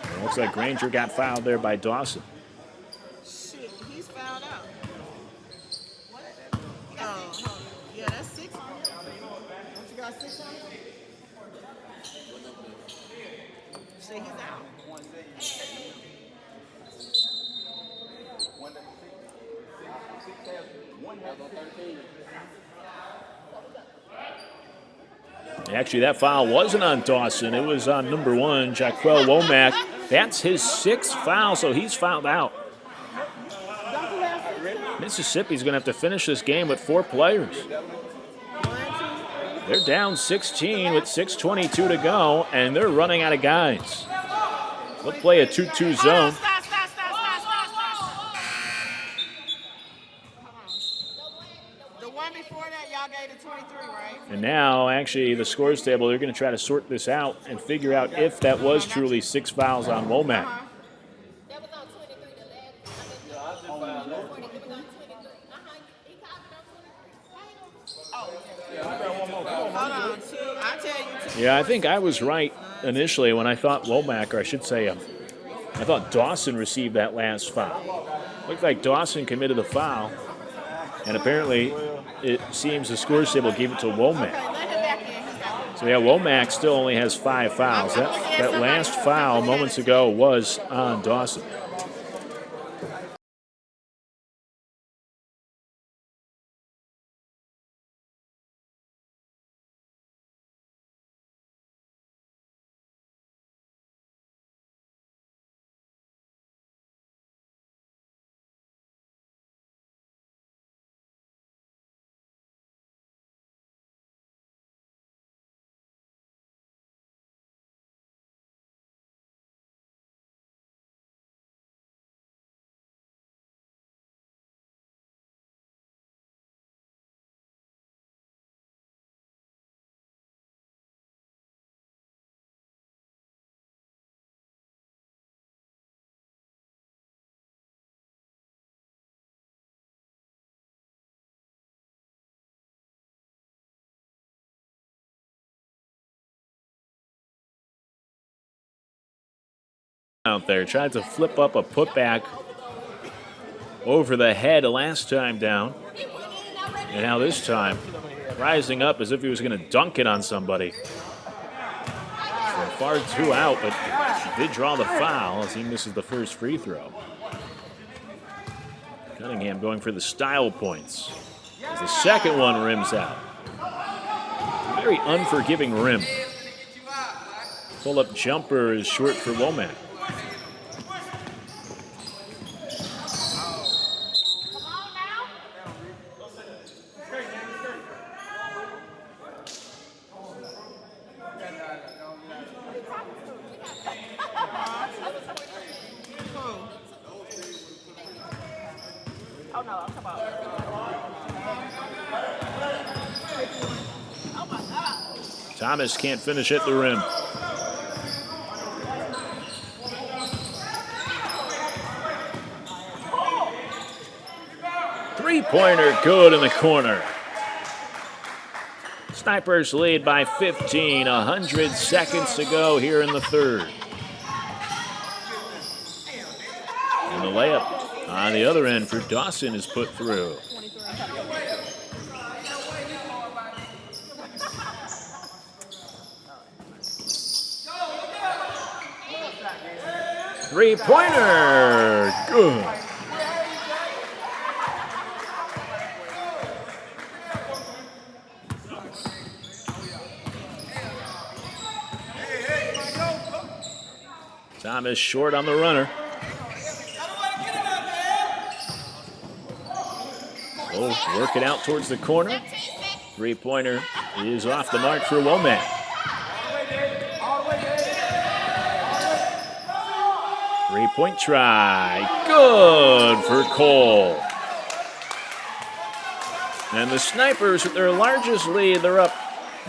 It looks like Granger got fouled there by Dawson. Shit, he's fouled out. Oh, yeah, that's 6 on him. Don't you got 6 on him? Shit, he's out. Actually, that foul wasn't on Dawson. It was on number 1, Jaquel Womack. That's his 6th foul, so he's fouled out. Mississippi's going to have to finish this game with 4 players. They're down 16 with 6:22 to go, and they're running out of guys. They'll play a 2-2 zone. And now, actually, the scores table, they're going to try to sort this out and figure out if that was truly 6 fouls on Womack. Yeah, I think I was right initially when I thought Womack, or I should say, I thought Dawson received that last foul. Looked like Dawson committed the foul, and apparently it seems the scores table gave it to Womack. So yeah, Womack still only has 5 fouls. That last foul moments ago was on Dawson. Out there, tried to flip up a putback over the head last time down. And now this time, rising up as if he was going to dunk it on somebody. From far too out, but did draw the foul as he misses the first free throw. Cunningham going for the style points as the second one rims out. A very unforgiving rim. Pull-up jumper is short for Womack. Thomas can't finish at the rim. three-pointer good in the corner. Snipers lead by 15, 100 seconds to go here in the third. And the layup on the other end for Dawson is put through. Three-pointer, good. Thomas short on the runner. Oh, work it out towards the corner. Three-pointer is off the mark for Womack. Three-point try. Good for Cole. And the Snipers, with their largest lead, they're up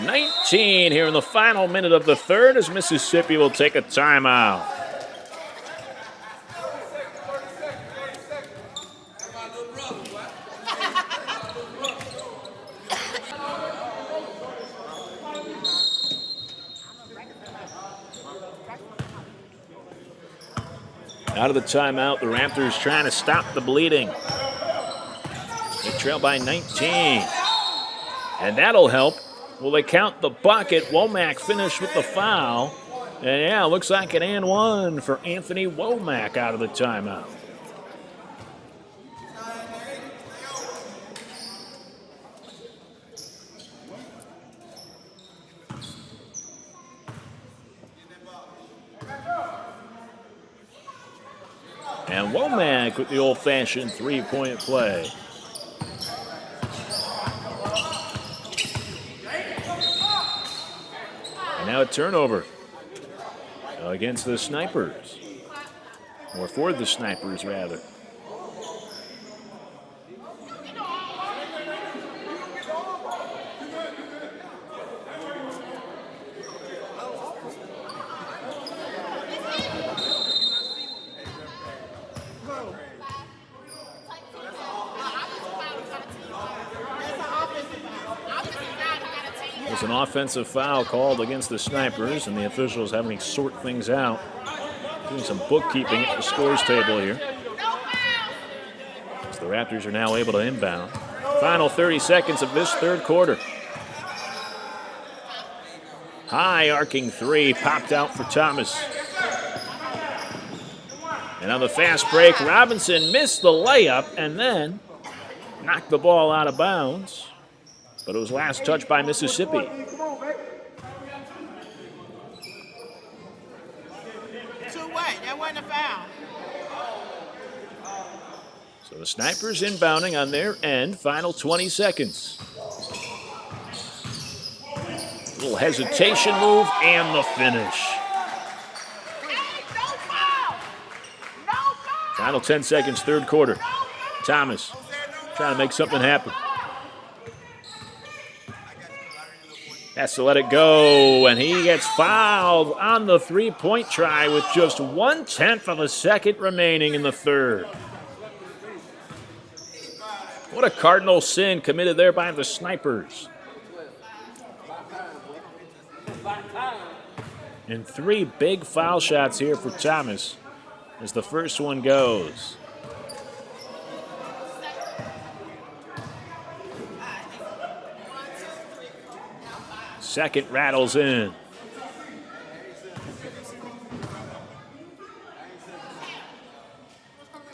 19 here in the final minute of the third as Mississippi will take a timeout. Out of the timeout, the Raptors trying to stop the bleeding. They trail by 19. And that'll help. Will they count the bucket? Womack finished with the foul. And yeah, looks like an and one for Anthony Womack out of the timeout. And Womack with the old-fashioned three-point play. And now a turnover against the Snipers. Or for the Snipers, rather. There's an offensive foul called against the Snipers, and the officials having to sort things out. Doing some bookkeeping at the scores table here. As the Raptors are now able to inbound. Final 30 seconds of this third quarter. High arcing three popped out for Thomas. And on the fast break, Robinson missed the layup and then knocked the ball out of bounds. But it was last touched by Mississippi. To what? That wasn't a foul. So the Snipers inbounding on their end. Final 20 seconds. Little hesitation move and the finish. Final 10 seconds, third quarter. Thomas trying to make something happen. Has to let it go, and he gets fouled on the three-point try with just 1/10 of a second remaining in the third. What a cardinal sin committed there by the Snipers. And three big foul shots here for Thomas as the first one goes. Second rattles in.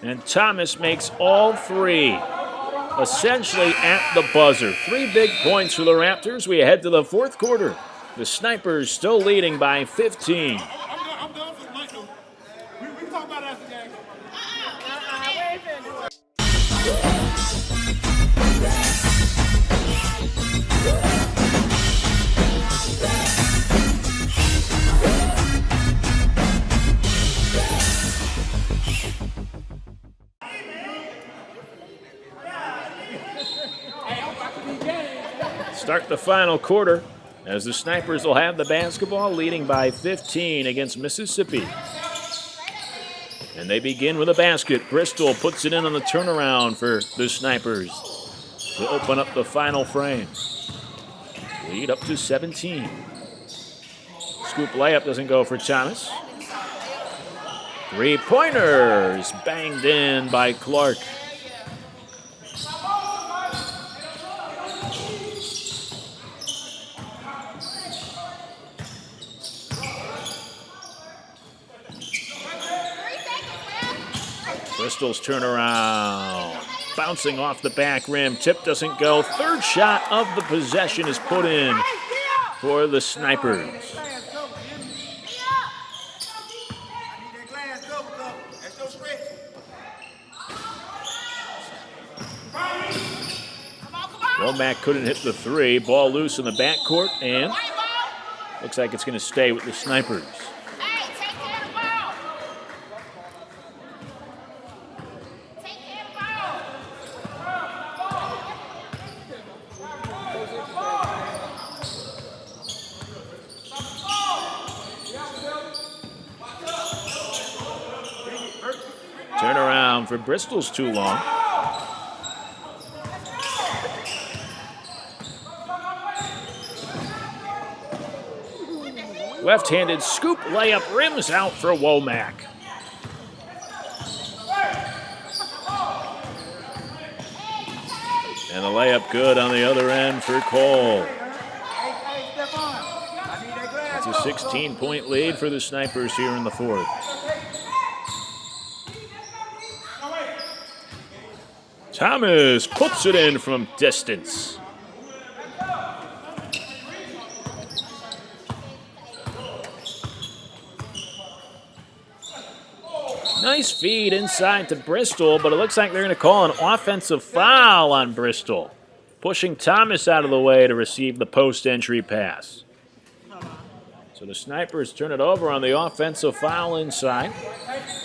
And Thomas makes all three, essentially at the buzzer. 3 big points for the Raptors. We head to the fourth quarter. The Snipers still leading by 15. I'm done for the night, though. We can talk about it after the game. Start the final quarter as the Snipers will have the basketball, leading by 15 against Mississippi. And they begin with a basket. Bristol puts it in on the turnaround for the Snipers. to open up the final frame. Lead up to 17. Scoop layup doesn't go for Thomas. Three-pointers banged in by Clark. Bristol's turnaround. Bouncing off the back rim. Tip doesn't go. Third shot of the possession is put in for the Snipers. Womack couldn't hit the three. Ball loose in the backcourt, and looks like it's going to stay with the Snipers. Turnaround for Bristol's too long. Left-handed scoop layup rims out for Womack. And the layup good on the other end for Cole. It's a 16-point lead for the Snipers here in the fourth. Thomas puts it in from distance. Nice feed inside to Bristol, but it looks like they're going to call an offensive foul on Bristol, pushing Thomas out of the way to receive the post-entry pass. So the Snipers turn it over on the offensive foul inside.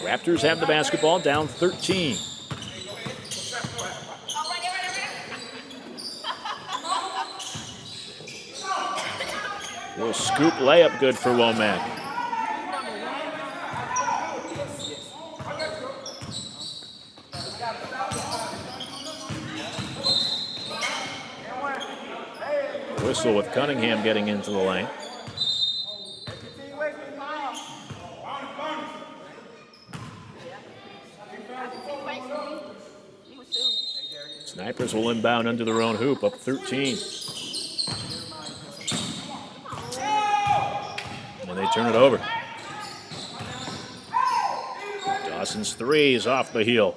Raptors have the basketball, down 13. Little scoop layup good for Womack. Whistle with Cunningham getting into the lane. Snipers will inbound under their own hoop, up 13. And they turn it over. Dawson's three is off the heel.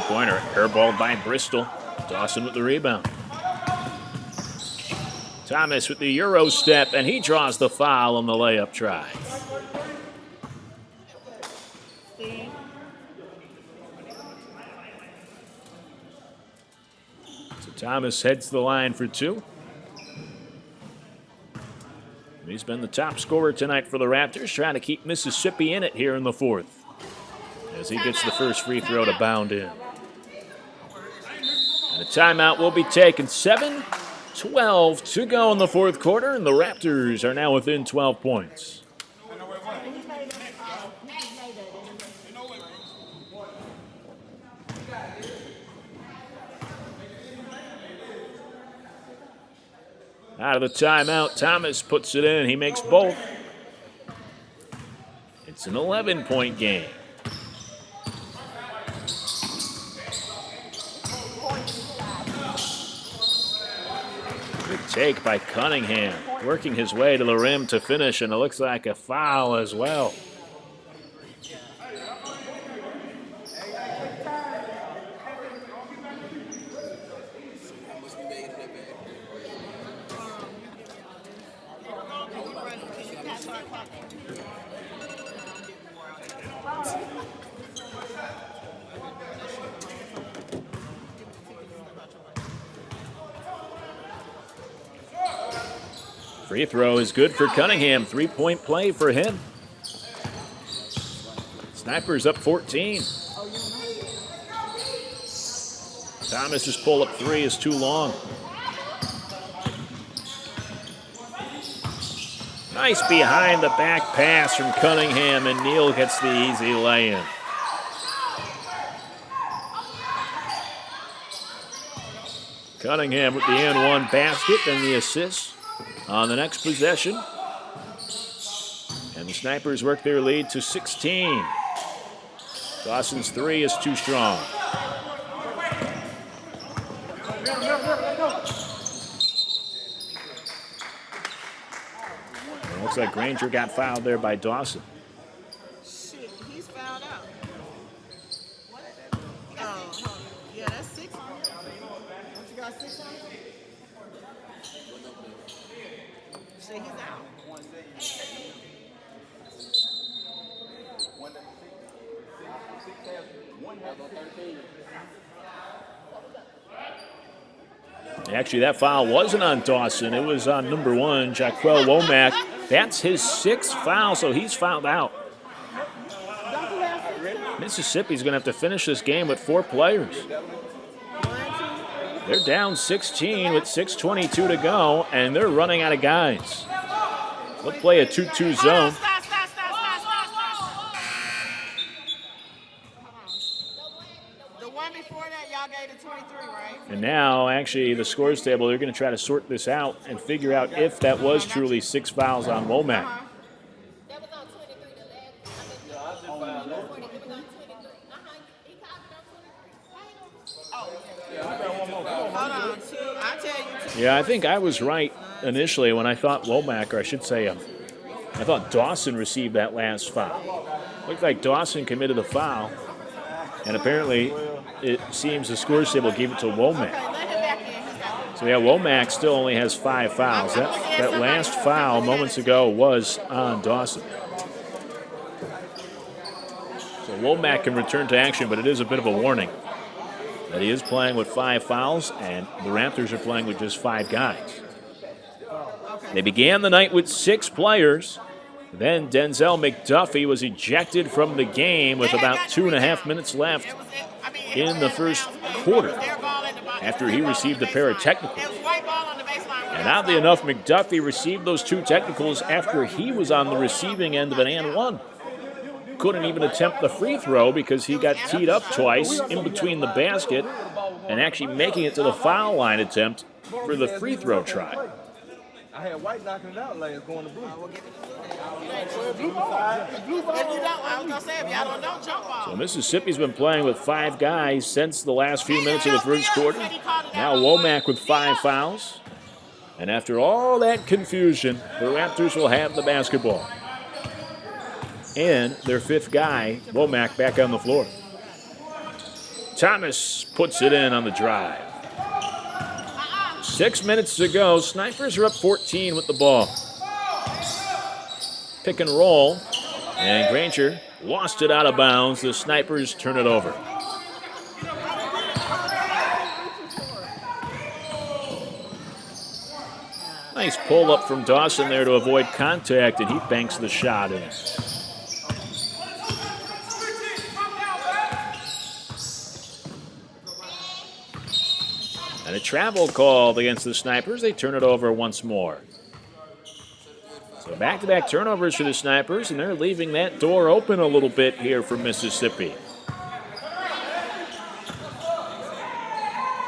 Three-pointer airballed by Bristol. Dawson with the rebound. Thomas with the Euro step, and he draws the foul on the layup try. So Thomas heads to the line for two. He's been the top scorer tonight for the Raptors, trying to keep Mississippi in it here in the fourth, as he gets the first free throw to bound in. And a timeout will be taken. 7:12 to go in the fourth quarter, and the Raptors are now within 12 points. Out of the timeout, Thomas puts it in. He makes both. It's an 11-point game. Good take by Cunningham, working his way to the rim to finish, and it looks like a foul as well. Free throw is good for Cunningham. Three-point play for him. Snipers up 14. Thomas's pull-up three is too long. Nice behind the back pass from Cunningham, and Neal gets the easy lay-in. Cunningham with the and one basket and the assist on the next possession. And the Snipers work their lead to 16. Dawson's three is too strong. It looks like Granger got fouled there by Dawson. Shit, he's fouled out. Oh, yeah, that's 6 on him. Don't you got 6 on him? Shit, he's out. Actually, that foul wasn't on Dawson. It was on number 1, Jaquel Womack. That's his 6th foul, so he's fouled out. Mississippi's going to have to finish this game with 4 players. They're down 16 with 6:22 to go, and they're running out of guys. They'll play a 2-2 zone. The one before that, y'all gave it 23, right? And now, actually, the scores table, they're going to try to sort this out and figure out if that was truly 6 fouls on Womack. That was on 23 the last. It was on 23. He copied on 23. Hold on, I tell you. Yeah, I think I was right initially when I thought Womack, or I should say, I thought Dawson received that last foul. Looked like Dawson committed the foul, and apparently it seems the scores table gave it to Womack. So yeah, Womack still only has 5 fouls. That last foul moments ago was on Dawson. So Womack can return to action, but it is a bit of a warning that he is playing with 5 fouls, and the Raptors are playing with just 5 guys. They began the night with 6 players. Then Denzel McDuffie was ejected from the game with about 2.5 minutes left in the first quarter after he received a pair of technicals. And oddly enough, McDuffie received those 2 technicals after he was on the receiving end of an and one. Couldn't even attempt the free throw because he got teed up twice in between the basket and actually making it to the foul line attempt for the free throw try. I had white knocking it out last going to blue. So Mississippi's been playing with 5 guys since the last few minutes of the first quarter. Now Womack with 5 fouls. And after all that confusion, the Raptors will have the basketball. And their 5th guy, Womack, back on the floor. Thomas puts it in on the drive. 6 minutes to go. Snipers are up 14 with the ball. Pick and roll. And Granger lost it out of bounds. The Snipers turn it over. Nice pull up from Dawson there to avoid contact, and he banks the shot in. And a travel called against the Snipers. They turn it over once more. So back-to-back turnovers for the Snipers, and they're leaving that door open a little bit here for Mississippi.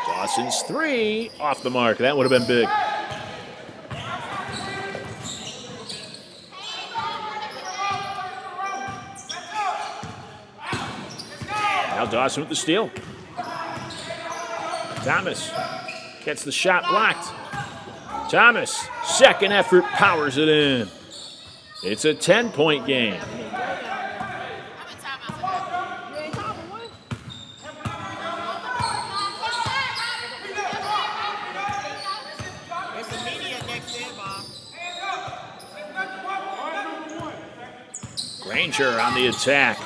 Dawson's 3 off the mark. That would have been big. Now Dawson with the steal. Thomas gets the shot blocked. Thomas, second effort, powers it in. It's a 10-point game. Granger on the attack.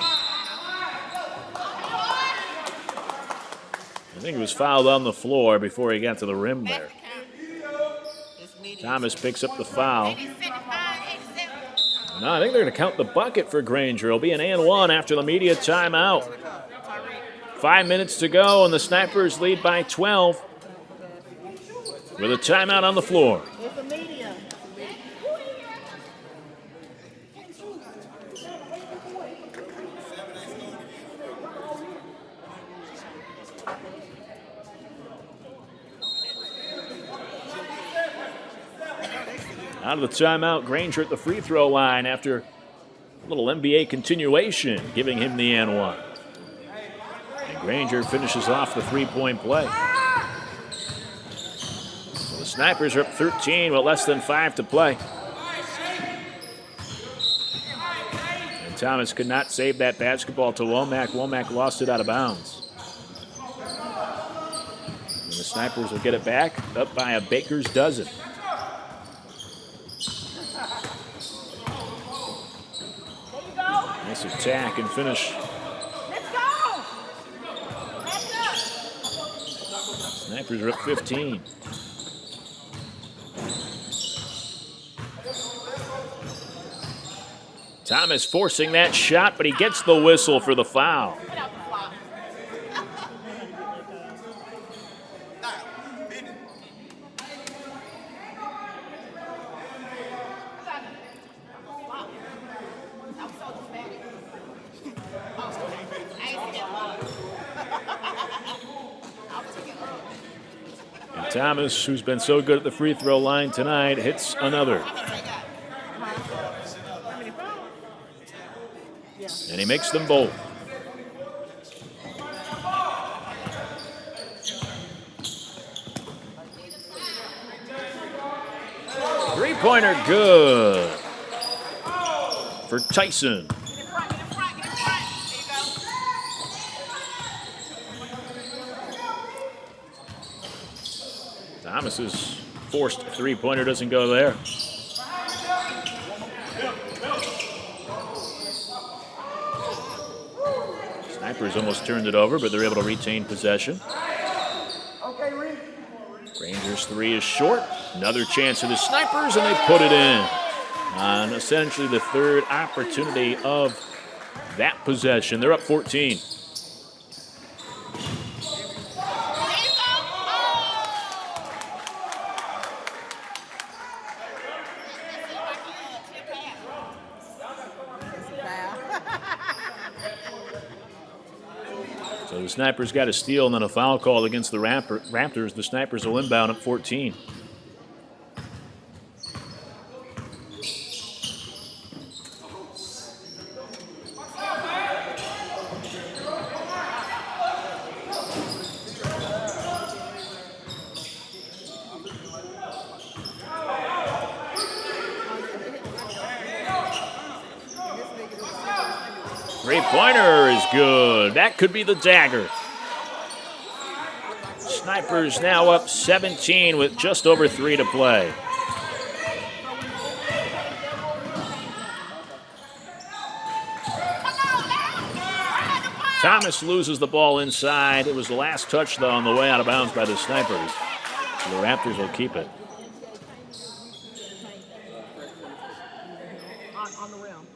I think he was fouled on the floor before he got to the rim there. Thomas picks up the foul. No, I think they're going to count the bucket for Granger. It'll be an and one after the media timeout. 5 minutes to go, and the Snipers lead by 12 with a timeout on the floor. Out of the timeout, Granger at the free throw line after a little NBA continuation, giving him the and one. And Granger finishes off the three-point play. So the Snipers are up 13 with less than 5 to play. And Thomas could not save that basketball to Womack. Womack lost it out of bounds. And the Snipers will get it back, up by a baker's dozen. Nice attack and finish. Let's go! Snipers are up 15. Thomas forcing that shot, but he gets the whistle for the foul. And Thomas, who's been so good at the free throw line tonight, hits another. And he makes them both. Three-pointer good for Tyson. Thomas's forced three-pointer doesn't go there. Snipers almost turned it over, but they're able to retain possession. Granger's three is short. Another chance for the Snipers, and they put it in. On essentially the third opportunity of that possession. They're up 14. So the Snipers got a steal and then a foul call against the Raptors. The Snipers will inbound at 14. Three-pointer is good. That could be the dagger. Snipers now up 17 with just over 3 to play. Thomas loses the ball inside. It was the last touch, though, on the way out of bounds by the Snipers. So the Raptors will keep it. On the rim.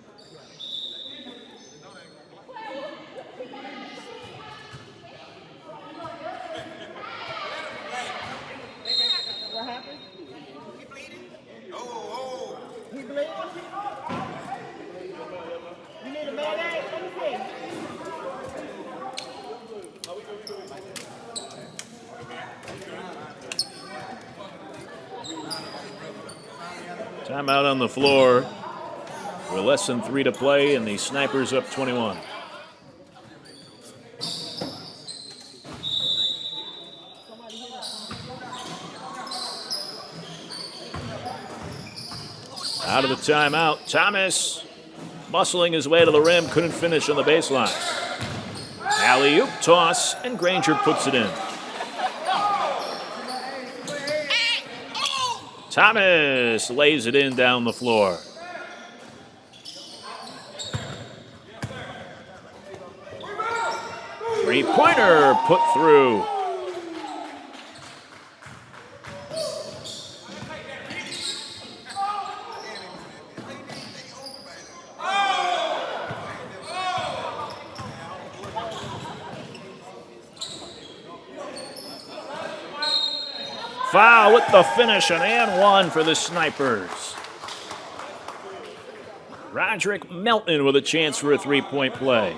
What happened? He bleeding? Oh. He bleeding? You need a Band-Aid? Let me see. Timeout on the floor. With less than 3 to play, and the Snipers up 21. Out of the timeout, Thomas muscling his way to the rim, couldn't finish on the baseline. Alley-oop toss, and Granger puts it in. Thomas lays it in down the floor. Three-pointer put through. Foul with the finish, an and one for the Snipers. Roderick Melton with a chance for a three-point play.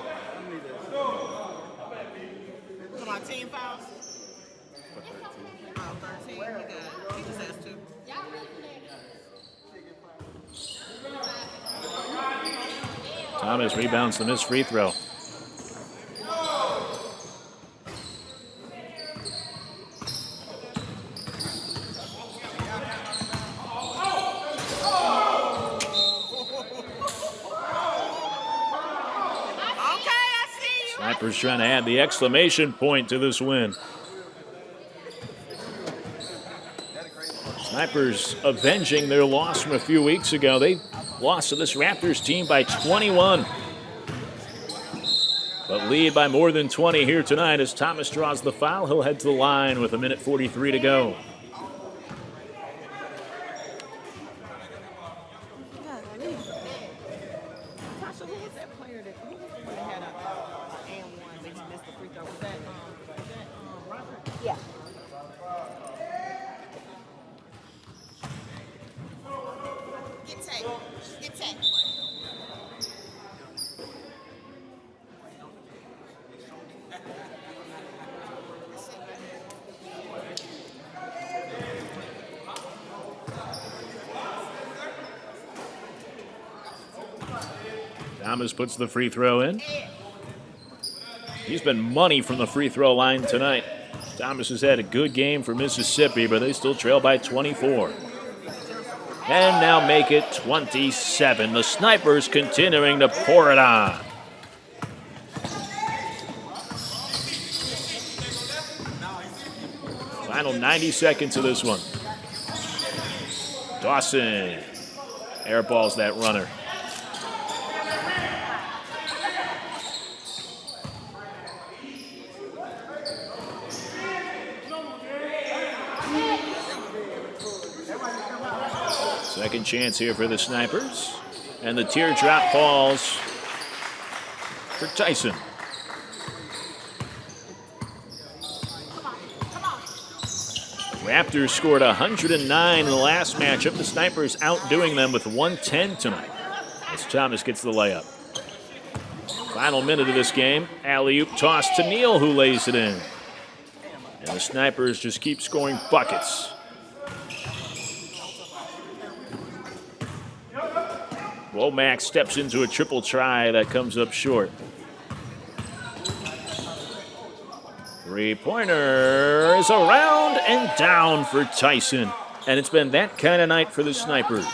My team fouls. 13. He just has 2. Thomas rebounds the missed free throw. Snipers trying to add the exclamation point to this win. Snipers avenging their loss from a few weeks ago. They lost to this Raptors team by 21. But lead by more than 20 here tonight as Thomas draws the foul. He'll head to the line with 1:43 to go. Thomas puts the free throw in. He's been money from the free throw line tonight. Thomas has had a good game for Mississippi, but they still trail by 24. And now make it 27. The Snipers continuing to pour it on. Final 90 seconds of this one. Dawson airballs that runner. Second chance here for the Snipers. And the teardrop falls for Tyson. Raptors scored 109 in the last matchup. The Snipers outdoing them with 110 tonight as Thomas gets the layup. Final minute of this game. Alley-oop toss to Neal, who lays it in. And the Snipers just keep scoring buckets. Womack steps into a triple try that comes up short. Three-pointer is around and down for Tyson. And it's been that kind of night for the Snipers.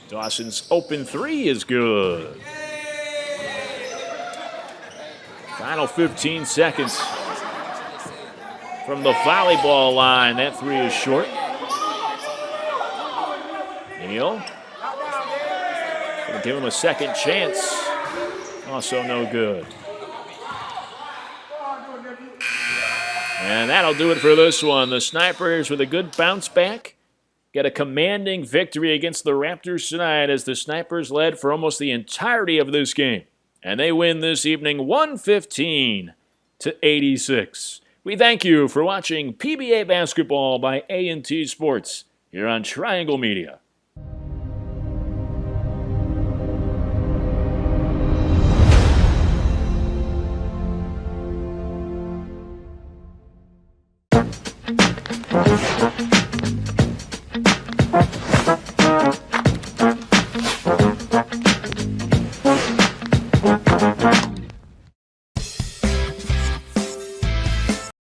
Dawson's open three is good. Final 15 seconds from the volleyball line. That three is short. Neal. Gonna give him a second chance. Also no good. And that'll do it for this one. The Snipers with a good bounce back. Get a commanding victory against the Raptors tonight as the Snipers led for almost the entirety of this game. And they win this evening 115-86. We thank you for watching PBA Basketball by A&T Sports here on Triangle Media.